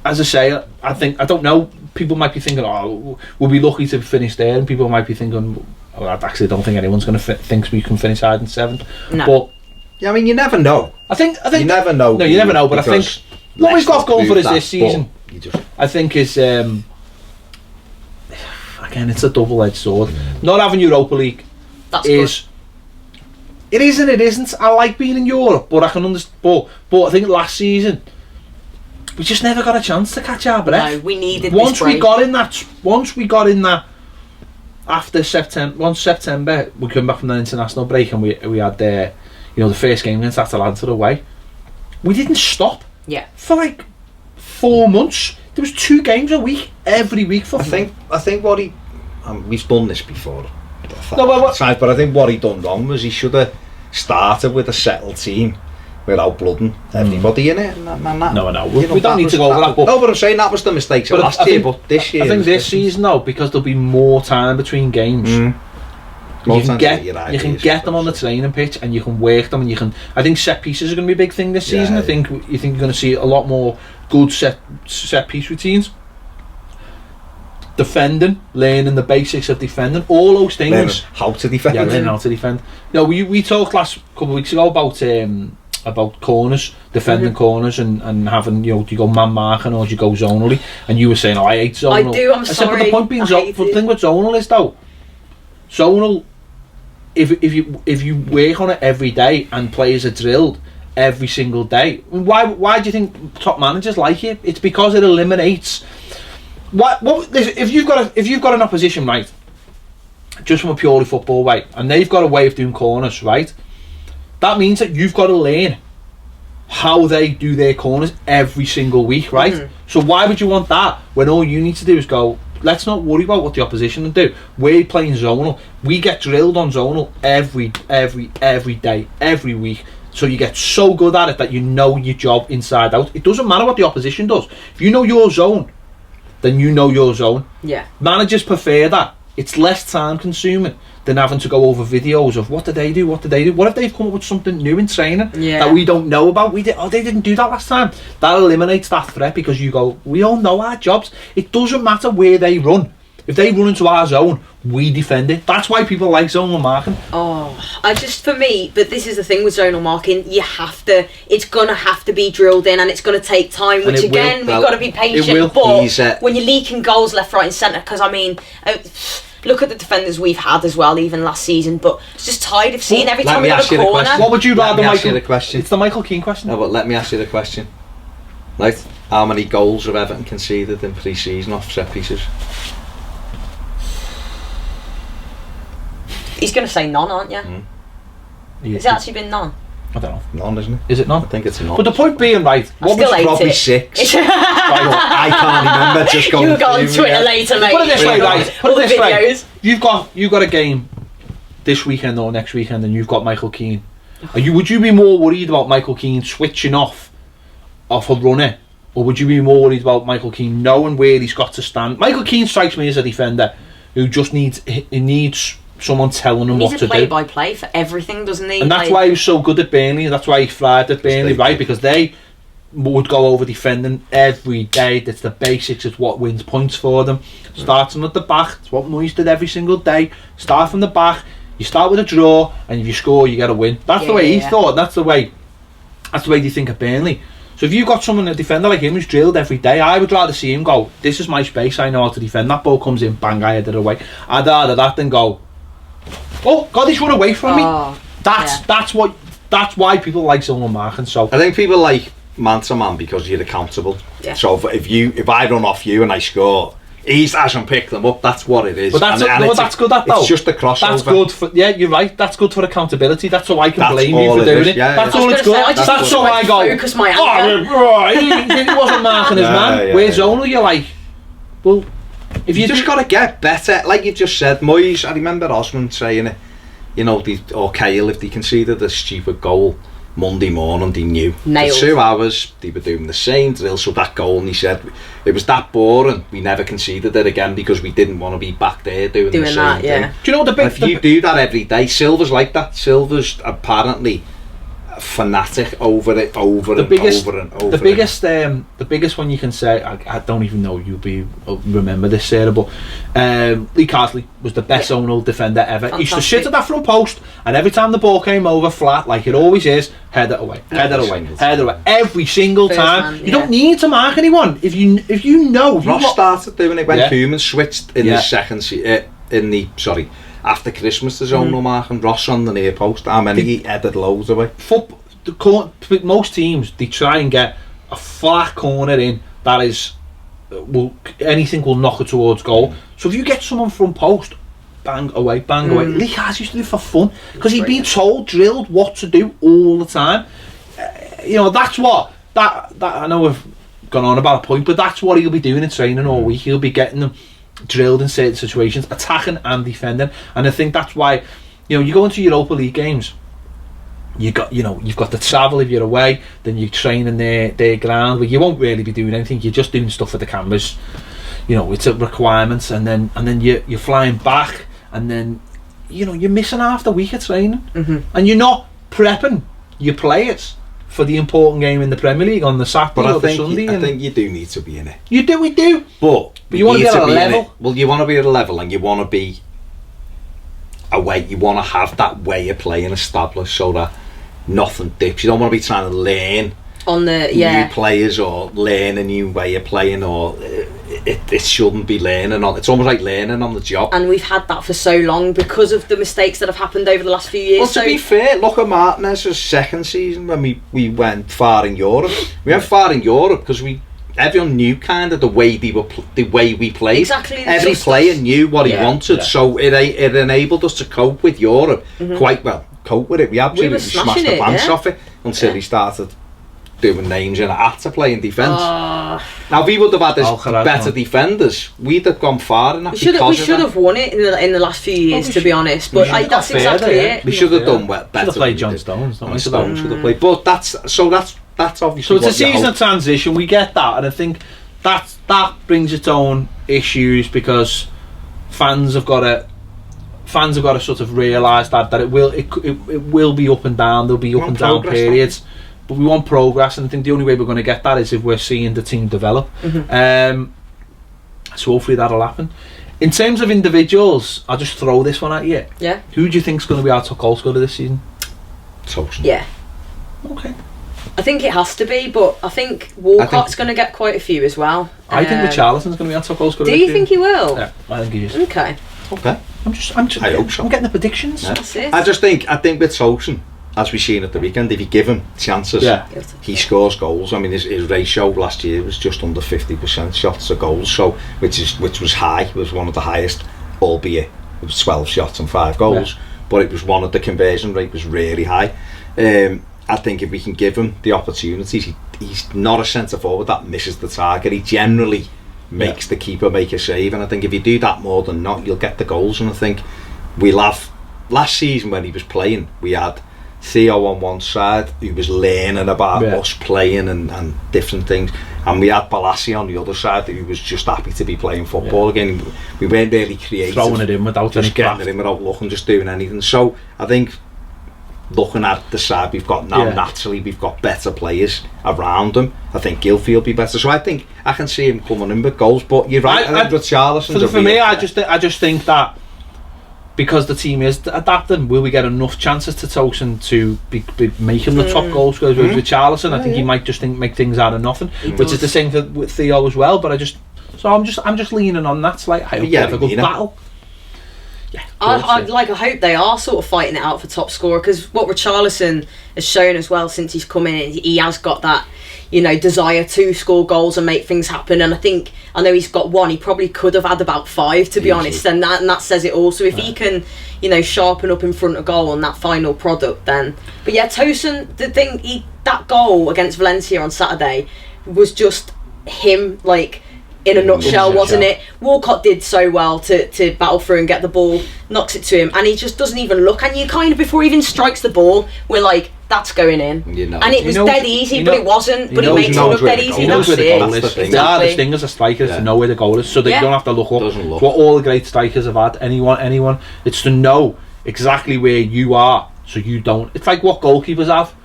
as I say, I don't know. People might be thinking, "Oh, we'll be lucky to finish there," and people might be thinking, "Oh, I actually don't think anyone's going to think we can finish higher than 7th." No. But yeah, I mean, you never know. I think you never know. No, you never know. But I think what we've got going for us this season, I think is again, it's a double-edged sword. Not having Europa League is. Good. It is and it isn't. I like being in Europe, but I can understand. But I think last season we just never got a chance to catch our breath. No, we needed once this break. Once we got in that after September. Once September, we came back from the international break and we had the first game against Atalanta away. We didn't stop. Yeah. For like 4 months, there was 2 games a week, every week for. I think what he, we've done this before. No, but I think what he done wrong was he should have started with a settled team without blooding everybody in it. No, I know. We don't need to go over that. But I'm saying that was the mistakes of last year. But this year, I think this season, though, because there'll be more time between games. You can get them on the training pitch and you can work them, and you can. I think set pieces are going to be a big thing this season. I think you're going to see a lot more good set piece routines. Defending, learning the basics of defending, all those things. Learning how to defend. Yeah, learning how to defend. We talked couple of weeks ago about corners, defending corners, and having, do you go man marking or do you go zonally? And you were saying, I hate zonal. I do. I'm sorry. I said, but the point being, the thing with zonal is though, zonal, if you work on it every day and players are drilled every single day, why do you think top managers like it? It's because it eliminates. If you've got an opposition, right, just from a purely football way, and they've got a way of doing corners, right, that means that you've got to learn how they do their corners every single week, right? So why would you want that when all you need to do is go, let's not worry about what the opposition will do. We're playing zonal. We get drilled on zonal every day, every week. So you get so good at it that you know your job inside out. It doesn't matter what the opposition does. If you know your zone, then you know your zone. Yeah. Managers prefer that. It's less time consuming than having to go over videos of what did they do. What if they've come up with something new in training that we don't know about? They didn't do that last time. That eliminates that threat because you go, we all know our jobs. It doesn't matter where they run. If they run into our zone, we defend it. That's why people like zonal marking. For me, but this is the thing with zonal marking, it's going to have to be drilled in and it's going to take time, which again, we've got to be patient. But when you're leaking goals left, right and centre, because I mean, look at the defenders we've had as well, even last season, but it's just tired of seeing every time we have a corner. What would you rather, Michael? It's the Michael Keane question. No, but let me ask you the question. Right, how many goals have Everton conceded in pre-season off set pieces? He's going to say none, aren't you? Has it actually been none? I don't know. None, isn't it? Is it none? I think it's none. But the point being, right, what was probably 6. I can't remember. Just going. You got on Twitter later, mate. Put it this way, right? Put it this way. You've got a game this weekend or next weekend, and you've got Michael Keane. Would you be more worried about Michael Keane switching off a runner, or would you be more worried about Michael Keane knowing where he's got to stand? Michael Keane strikes me as a defender who just needs someone telling him what to do. He needs a play-by-play for everything, doesn't he? And that's why he was so good at Burnley. That's why he thrived at Burnley, right? Because they would go over defending every day. That's the basics. It's what wins points for them. Starting at the back. It's what Moyes did every single day. Start from the back. You start with a draw, and if you score, you get a win. That's the way he thought. That's the way they think of Burnley. So if you've got someone, a defender like him, who's drilled every day, I would rather see him go, this is my space, I know how to defend. That ball comes in, bang, I head it away. I'd rather that than go, oh God, he's run away from me. That's why people like zonal marking. So I think people like man to man because you're accountable. Yeah. So if I run off you and I score, he hasn't picked them up. That's what it is. But that's good. It's just a crossover. That's good for. Yeah, you're right. That's good for accountability. That's so I can blame you for doing it. Yeah, that's all it's good. That's so I go. Focus my anger. He wasn't marking his man. Where's zonal? You're like, well. If you just got to get better, like you just said, Moyes. I remember Osman saying it. Or Kyle, if they conceded a stupid goal Monday morning, they knew. For 2 hours they were doing the same drill. So that goal, and he said it was that boring. We never conceded it again because we didn't want to be back there doing the same thing. Do you know if you do that every day, Silva's like that. Silva's apparently fanatic over it, over The and biggest, over and over. the biggest one you can say, I don't even know remember this, Sarah, but Lee Carsley was the best zonal defender ever. He used to sit at that front post, and every time the ball came over flat, like it always is, head it away, every single First time. man, You don't need to mark anyone if you know. Ross started doing it when Koeman switched in the after Christmas to zonal marking. Ross on the near post. How many he headed loads away. Most teams, they try and get a flat corner in that is anything will knock it towards goal. So if you get someone from post, bang away. Lee Carsley used to do it for fun because he'd been drilled what to do all the time. That's what that I know we've gone on about a point, but that's what he'll be doing in training all week. He'll be getting them drilled in certain situations, attacking and defending, and I think that's why you go into Europa League games. You've got the travel if you're away, then you train in their ground, but you won't really be doing anything. You're just doing stuff for the cameras. It's a requirement, and then you're flying back, and then you're missing half the week of training, and you're not prepping your players for the important game in the Premier League on the Saturday or the Sunday. I think you do need to be in it. We do. But you want to be at a level. Well, you want to be at a level, and you want to be away. You want to have that way of playing established, so that nothing dips. You don't want to be trying to learn on the new players or learn a new way of playing, or it shouldn't be learning on. It's almost like learning on the job. And we've had that for so long because of the mistakes that have happened over the last few years. Well, to be fair, look at Martinez's second season when we went far in Europe. We went far in Europe because everyone knew kind of the way we played. Exactly. Every player knew what he wanted, so it enabled us to cope with Europe quite well. Cope with it. We absolutely smashed the pants off it until he started doing names in a hat to play in defence. Now, if we would have had this better defenders, we'd have gone far in that. We should have won it in the last few years, to be honest. But that's exactly it. We should have done better. Should have played John Stones. Should have played. But that's obviously. So it's a season of transition. We get that, and I think that brings its own issues because fans have got to sort of realise that it will be up and down. There'll be up and down periods. But we want progress, and I think the only way we're going to get that is if we're seeing the team develop. So hopefully that'll happen. In terms of individuals, I'll just throw this one at you. Yeah. Who do you think's going to be our top goal scorer this season? Toffee. Yeah. Okay. I think it has to be, but I think Walcott's going to get quite a few as well. I think Richarlison's going to be our top goal scorer. Do you think he will? Yeah, I think he is. Okay. I hope so. I'm getting the predictions. Yeah. That's it. I think with Toffee, as we've seen at the weekend, if you give him chances, he scores goals. I mean, his ratio last year was just under 50% shots to goals, so which was high. It was one of the highest, albeit it was 12 shots and 5 goals. But it was one of the conversion rate was really high. I think if we can give him the opportunities, he's not a centre forward that misses the target. He generally makes the keeper make a save, and I think if you do that more than not, you'll get the goals. And I think we'll have last season when he was playing, we had Theo on one side who was learning about us playing and different things, and we had Balassi on the other side who was just happy to be playing football again. We weren't really creative, throwing it in without just getting it in without looking, just doing anything. So I think looking at the side we've got now, naturally we've got better players around him. I think Gylfi will be better, so I think I can see him coming in with goals. But you're right, I think Richarlison's for me, I just think that because the team is adapting, will we get enough chances to Tosin to be making the top goal scorers with Richarlison? I think he might just make things out of nothing, which is the same with Theo as well. But I'm just leaning on that. It's like I hope we have a good battle. Yeah, I hope they are sort of fighting it out for top scorer, because what Richarlison has shown as well since he's come in, he has got that, desire to score goals and make things happen. And I know he's got one. He probably could have had about 5, to be honest, and that says it all. So if he can, sharpen up in front of goal on that final product, then. But yeah, Tosin, the thing, that goal against Valencia on Saturday was just him, in a nutshell, wasn't it? Walcott did so well to battle through and get the ball, knocks it to him, and he just doesn't even look. And you kind of, before he even strikes the ball, we're like, that's going in. And it was dead easy, but it wasn't. But he makes it look dead easy. He knows where the goal is. They are the stingers as strikers to know where the goal is, so they don't have to look up. It's what all the great strikers have had. Anyone, it's to know exactly where you are, so you don't. It's like what goalkeepers have.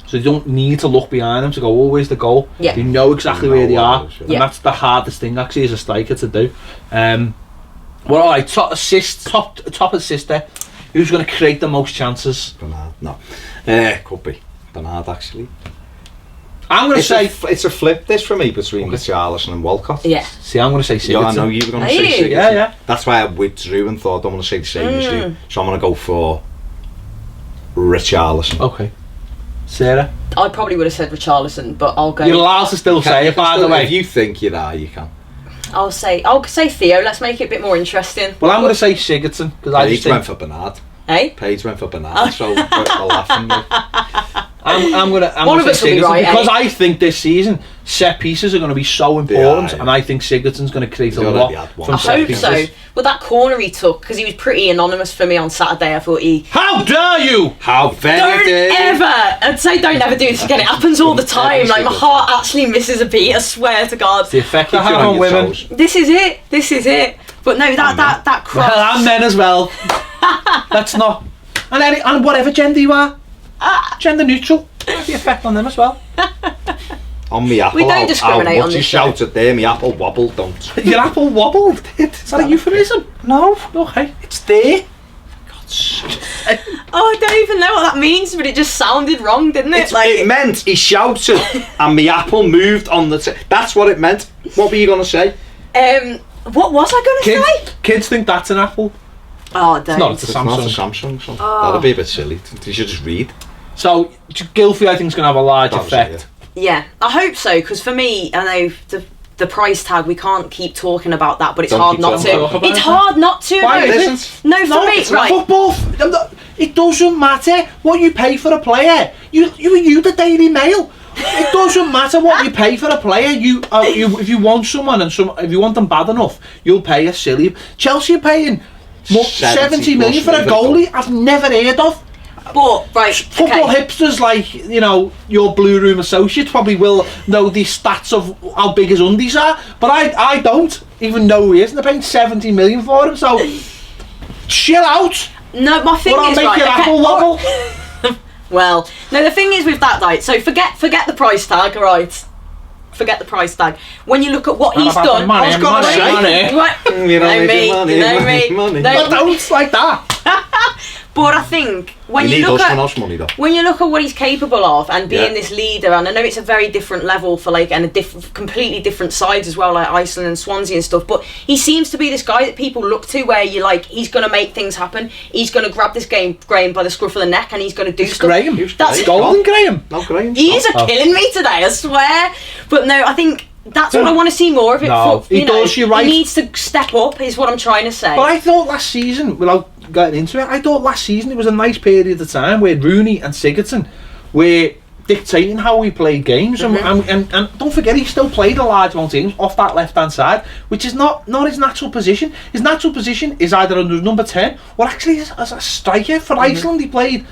so they don't need to look behind them to go, oh, where's the goal? Yeah. They know exactly where they are, and Yeah. that's the hardest thing actually as a striker to do. Well, all right, top assister. Who's going to create the most chances? Bernard, no. Could be Bernard actually. I'm going to say it's a flip this for me between Richarlison and Walcott. Yeah. See, I'm going to say Sigurdsson. Yeah, I know you were going to Are say you? Sigurdsson. Yeah. That's why I withdrew and thought I'm going to say the same as you. So I'm going to go for Richarlison. Okay. Sarah? I probably would have said Richarlison, but I'll go. You're allowed to still say it, by the way. If you think you're there, you can. I'll say Theo. Let's make it a bit more interesting. Well, I'm going to say Sigurdsson because I just Paige went think for Bernard. Hey? Paige went for Bernard, so we're laughing. I'm going One of to us say will be Sigurdsson right, because eh? I think this season set pieces are going to be so important, Yeah. and I think Sigurdsson's going to create a He's lot already had one. from I set hope pieces. so. Well, that corner he took, because he was pretty anonymous for me on Saturday. I thought he. How dare you! How very Don't dare you. ever! I'd say don't ever do this again. It happens all the time. Like my heart actually misses a beat. I swear to God. The effect I Keep you have on your women. toes. This is it. But no, that cross. Well, and men as well. That's not. And whatever gender you are, gender neutral. The effect on them as well. On me apple, We don't discriminate how on much you this show. shouted there, me apple wobbled, don't. Your apple wobbled. Is that a euphemism? No. Okay. It's there. Oh, I don't even know what that means, but it just sounded wrong, didn't it? It meant he shouted and me apple moved on the... That's what it meant. What were you going to say? What was I going to say? Kids think that's an apple. Oh, It's don't. not. It's a It's not a Samsung. Samsung. So that'd be a bit silly. You should just read. So Gylfi, I think, is going to have a large That was effect. it, Yeah, I hope so, because for me, I know the price tag, we can't keep talking about that, but it's Don't hard keep not talking about to. it. It's hard not to. Why no. is it? No, for me, it's right. football. It doesn't matter what you pay for a player. You the Daily Mail. It doesn't matter what you pay for a player. If you want someone if you want them bad enough, you'll pay a silly. Chelsea are paying 70 million for a goalie I've never heard of. But right, Football okay. hipsters like your Blue Room associate probably will know the stats of how big his undies are, but I don't even know who he is, and they're paying 70 million for him. So chill out. No, my thing Or I'll is make right. your okay, apple wobble. Well, no, the thing is with that, right? So forget the price tag, right? Forget the price tag. When you look at what he's about the done, money, I was gonna money, say, money. What? You know, me. money. No, But don't like that. But I think when You you need look us at for us money though. when you look at what he's capable of and being Yeah. this leader, and I know it's a very different level for and completely different sides as well, like Iceland and Swansea and stuff, but he seems to be this guy that people look to where you're like, he's going to make things happen, he's going to grab this Graham by the scruff of the neck, and he's going to do stuff. Graham. That's Golden Graham. No, Graham. He's killing me today, I swear. But no, I think that's what I want to see more of it. No, for, he does, you're right. He needs to step up, is what I'm trying to say. But I thought last season, without getting into it, I thought last season it was a nice period of time where Rooney and Sigurdsson were dictating how we played games, and don't forget he still played a large amount of games off that left hand side, which is not his natural position. His natural position is either under number 10 or actually as a striker. For Iceland he played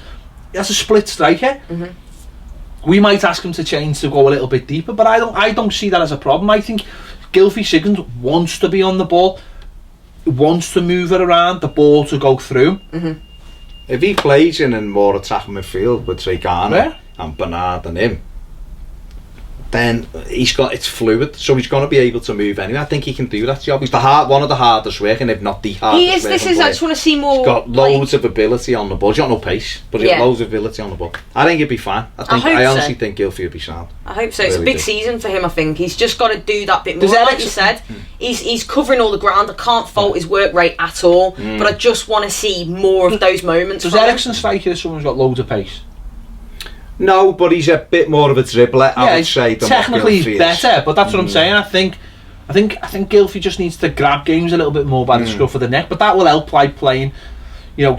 as a split striker. We might ask him to change to go a little bit deeper, but I don't see that as a problem. I think Gylfi Sigurdsson wants to be on the ball, wants to move it around, the ball to go through. If he plays in a more attacking midfield with say Garner Yeah. and Bernard and him, then it's fluid, so he's going to be able to move anyway. I think he can do that job. He's one of the hardest working, if not the hardest. He is. This is. I just want to see more. He's got loads of ability on the ball. He's got no pace, but he's got Yeah. loads of ability on the ball. I think he'd be fine. hope I so. honestly think Gylfi would be sound. I hope so. It's a Really big do. season for him. I think he's just got to do that bit more. Does Like Alex- you said, he's covering all the ground. I can't fault his work rate at all, but I just want to see more of those moments. Does from him. Ericsson strike you as someone who's got loads of pace? No, but he's a bit more of a dribbler. I would say than what technically Gylfi he's is. better, but that's what I'm saying. I think Gylfi just needs to grab games a little bit more by the scruff of the neck, but that will help like playing,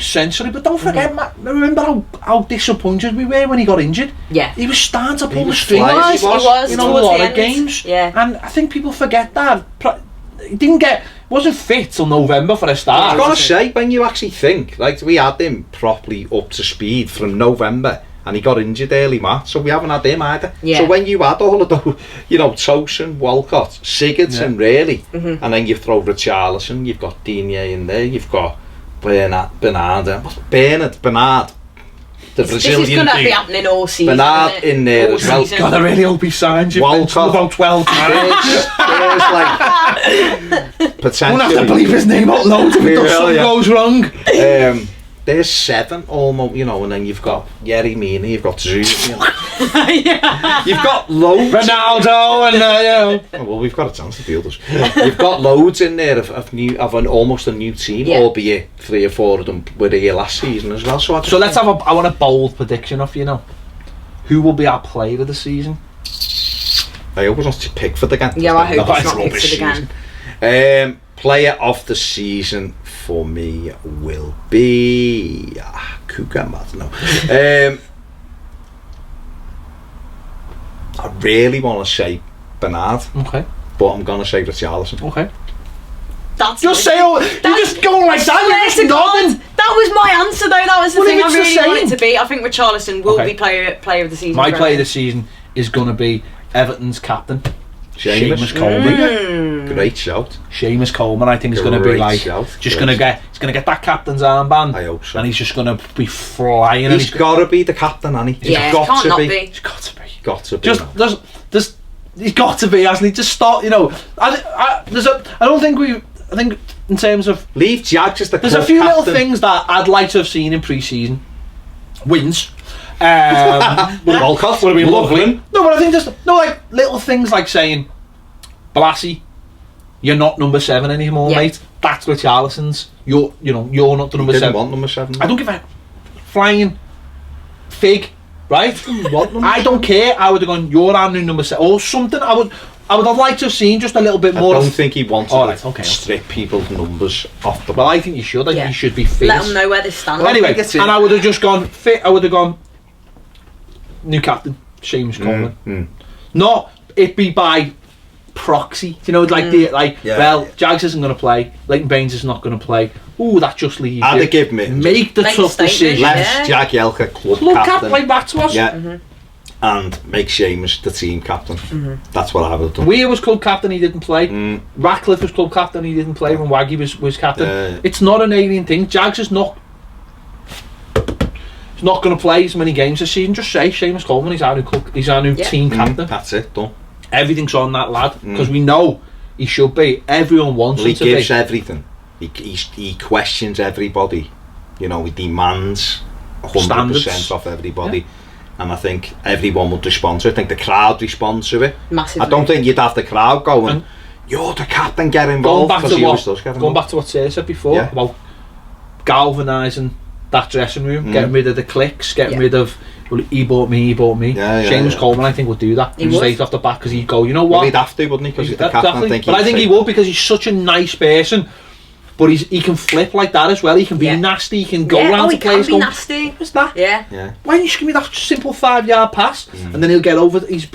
centrally. But don't forget, Matt, remember how disappointed we were when he got injured? Yeah. He was starting to pull the was strings. flying. He was A towards lot the of end. games. Yeah. And I think people forget that. He wasn't fit till November for a I've start. got to say, when you actually think, like we had him properly up to speed from November, and he got injured early March, so we haven't had him either. Yeah. So when you add all of those, Tosin, Walcott, Sigurdsson, really, and then you throw Richarlison, you've got Digne in there, you've got Bernard. the This Brazilian is going to be dude. happening all season. Bernard isn't it? in there All as well. season. God, I really hope he signs you. Walcott. About 12 times. There's like I'm potentially. gonna have to bleep his name out loud if We will, something yeah. goes wrong. There's 7 almost, you know, and then you've got Yerry Mina, you've got Zhu, you know. Yeah. You've got loads. Ronaldo and you know. Oh, well, we've got a chance to deal this. You've got loads in there of almost a new team, Yeah. albeit 3 or 4 of them were here last season as well. So Let's have I want a bold prediction off you now. Who will be our player of the season? I always want to pick for the game. Yeah, I hope That's it's not rubbish Pickford again. season. Player of the season for me will be Kuka. No. I really want to say Bernard, Okay. but I'm going to say Richarlison. Okay. That's Just say you just go like that. Swear You're to just God, nodding. that was my answer though. That was the Well, thing I it's the really want same. it to be. I think Richarlison will Okay. be player of the season. My for player Everton. this season is going to be Everton's captain, Seamus Seamus Coleman. Great shout. Seamus Coleman, I think, is going to be Great like shout. just Great going to get. He's going to get that captain's armband. I hope so. And he's just going to be flying. And He's got to be the captain, hasn't he? Yeah, He's got can't to not be. be. He's got to be. Got to be. Just he's got to be, hasn't he? Just start. You know, I don't think we. I think in terms of Leave Jags as the there's a club few captain. little things that I'd like to have seen in pre-season wins. Would have Walcott been lovely. lovely. No, but I think just like little things like saying, Balassi, you're not number 7 anymore, Yeah. mate. That's Richarlison's. You're not the number Didn't 7. want number 7. I don't give a flying fig, right? want number I don't care. I would have gone, you're our new number 7 or something. I would have liked to have seen just a little bit I more. don't think he wanted Alright, to okay. strip people's numbers off the Well, back. I think you should. I think Yeah. you should be fit. Let them know where they stand. Well, Anyway, I think it's and it. I would have just gone fit. I would have gone new captain, Seamus Coleman. Not it be by proxy. You know, like Yeah. well, Jags isn't going to play. Leighton Baines is not going to play. Ooh, that just leaves I'd you. have given it. Make the Make a tough statement, decision. yeah. Left Jack Yelka club Look captain. at like that to us. Yeah. And make Seamus the team captain. That's what I would have done. Weir was club captain, he didn't play. Ratcliffe was club captain, he didn't play when Waggy was captain. It's not an alien thing. Jags is not. He's not going to play as many games this season. Just say Seamus Coleman. He's our new team captain. That's it, done. Everything's on that lad because we know he should be. Everyone wants Well, he him to gives be. everything. He questions everybody. You know, he demands 100% Standards. off everybody. And I think everyone would respond to it. I think the crowd responds to it. Massively. I don't think you'd have the crowd going, you're the captain, get Going involved. back 'cause to he always does what get going involved. back to what Sarah said before Yeah. about galvanising that dressing room, getting rid of the cliques, getting rid of well, he bought me. Yeah, Seamus yeah. Coleman, I think, would do that. He would. Straight off the back because he'd go, you know what? Well, he'd have to, wouldn't he? Because he's the captain. Exactly. But I think he would because he's such a nice person. But he can flip like that as well. He can be nasty. He can go round to he players. can be nasty. What's that? Yeah. Yeah. Why don't you just give me that simple 5-yard pass and then he'll get over. He's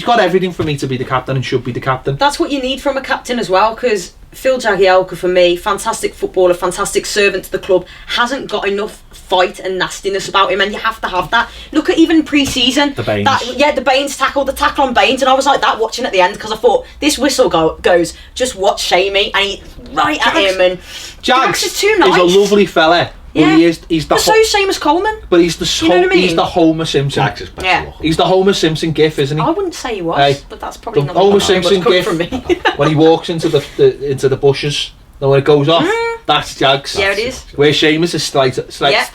got everything for me to be the captain and should be the captain. That's what you need from a captain as well, because Phil Jagielka, for me, fantastic footballer, fantastic servant to the club, hasn't got enough fight and nastiness about him, and you have to have that. Look at even pre-season. The Baines. The Baines tackle, the tackle on Baines, and I was like that watching at the end because I thought, this whistle goes, just watch Shamey, and he right at him, and Jags is too nice. He's a lovely fella. But Yeah. he's the But so is Seamus Coleman. but he's the You know what I mean? he's the Homer Simpson. Jack's his best Yeah. look. He's the Homer Simpson gif, isn't he? I wouldn't say he was, Hey, but that's probably the not Homer much Simpson coming gif from me. when he walks into the bushes, and when it goes off, that's Jags. Yeah, it is. Where Seamus is straight Yeah.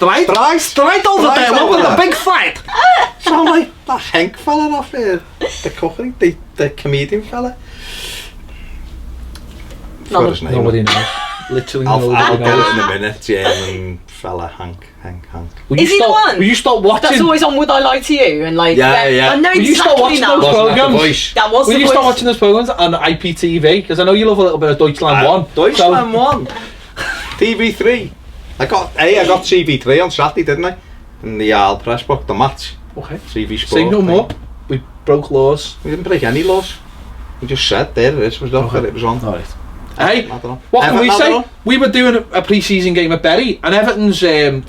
over there over with the there. big fight. Sound like that Henk fella off the cookery, the comedian fella. No, Forgot his name. Nobody knows. Literally I'll nobody get knows. it in a minute. German fella, Hank. Will Is you he the stop? one? Will you stop watching? That's always on Would I Lie to You? And like, Yeah. I know Will you stop exactly watching now. those Wasn't that the programs? voice? That was Will the you stop voice. watching those programs on IPTV? Because I know you love a little bit of Deutschland 1. Deutschland 1. TV3. I got TV3 on Saturday, didn't I? In the Arl Press book, the match. Okay. TV Sport. Say no thing. more. We broke laws. We didn't break any laws. We just said there it is. Was up that it was on. Alright. Hey, I don't know. what can we Everton, I say? don't know. We were doing a pre-season game at Bury, and Everton's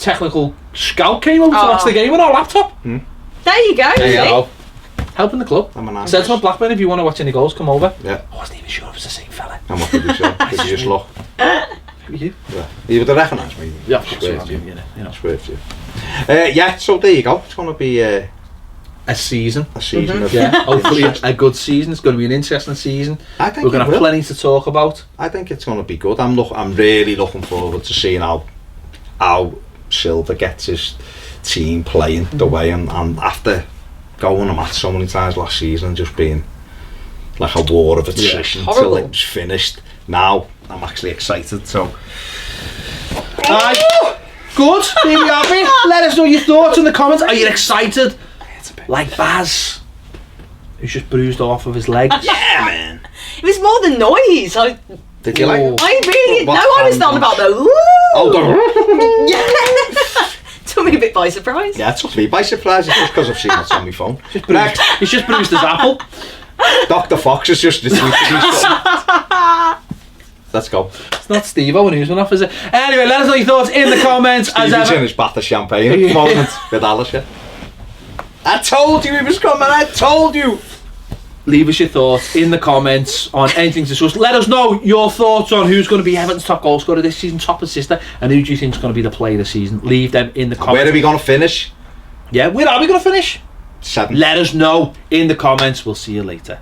technical scout came over to watch the game on our laptop. There you go. There you see? go. Helping the club. I'm a nice. Said to my Blackburn, if you want to watch any goals, come over. Yeah. I wasn't even sure it was the same fella. And what did you say? Did you just look? Who are you? Yeah. You would have recognised me. Yeah, of course. Swear I to you. mean, you know. Swear to you. So there you go. It's going to be a season. Yeah, hopefully a good season. It's going to be an interesting season. I think we're going to have plenty to talk about. I think it's going to be good. I'm really looking forward to seeing how Silva gets his team playing the way, and after going a match so many times last season, just being like a war of attrition till it was finished. Now I'm actually excited. So, good. There you have it. Let us know your thoughts in the comments. Are you excited? Like Baz, who's just bruised off of his leg. Yeah, man. It was more the noise. Did you like it? I really I was not about the. Yeah. Took me a bit by surprise. Yeah, it took me by surprise. It's just because I've seen it on my phone. He's just bruised his apple. Dr. Fox has just Let's go. It's not Steve-O who's one off, is it? Anyway, let us know your thoughts in the comments. Stevie's in his bath of champagne at the moment with Alice. I told you he was coming. I told you. Leave us your thoughts in the comments on anything discussed. Let us know your thoughts on who's going to be Everton's top goal scorer this season, top assist, and who do you think is going to be the player this season. Leave them in the comments. Where are we going to finish? Yeah, where are we going to finish? 7. Let us know in the comments. We'll see you later.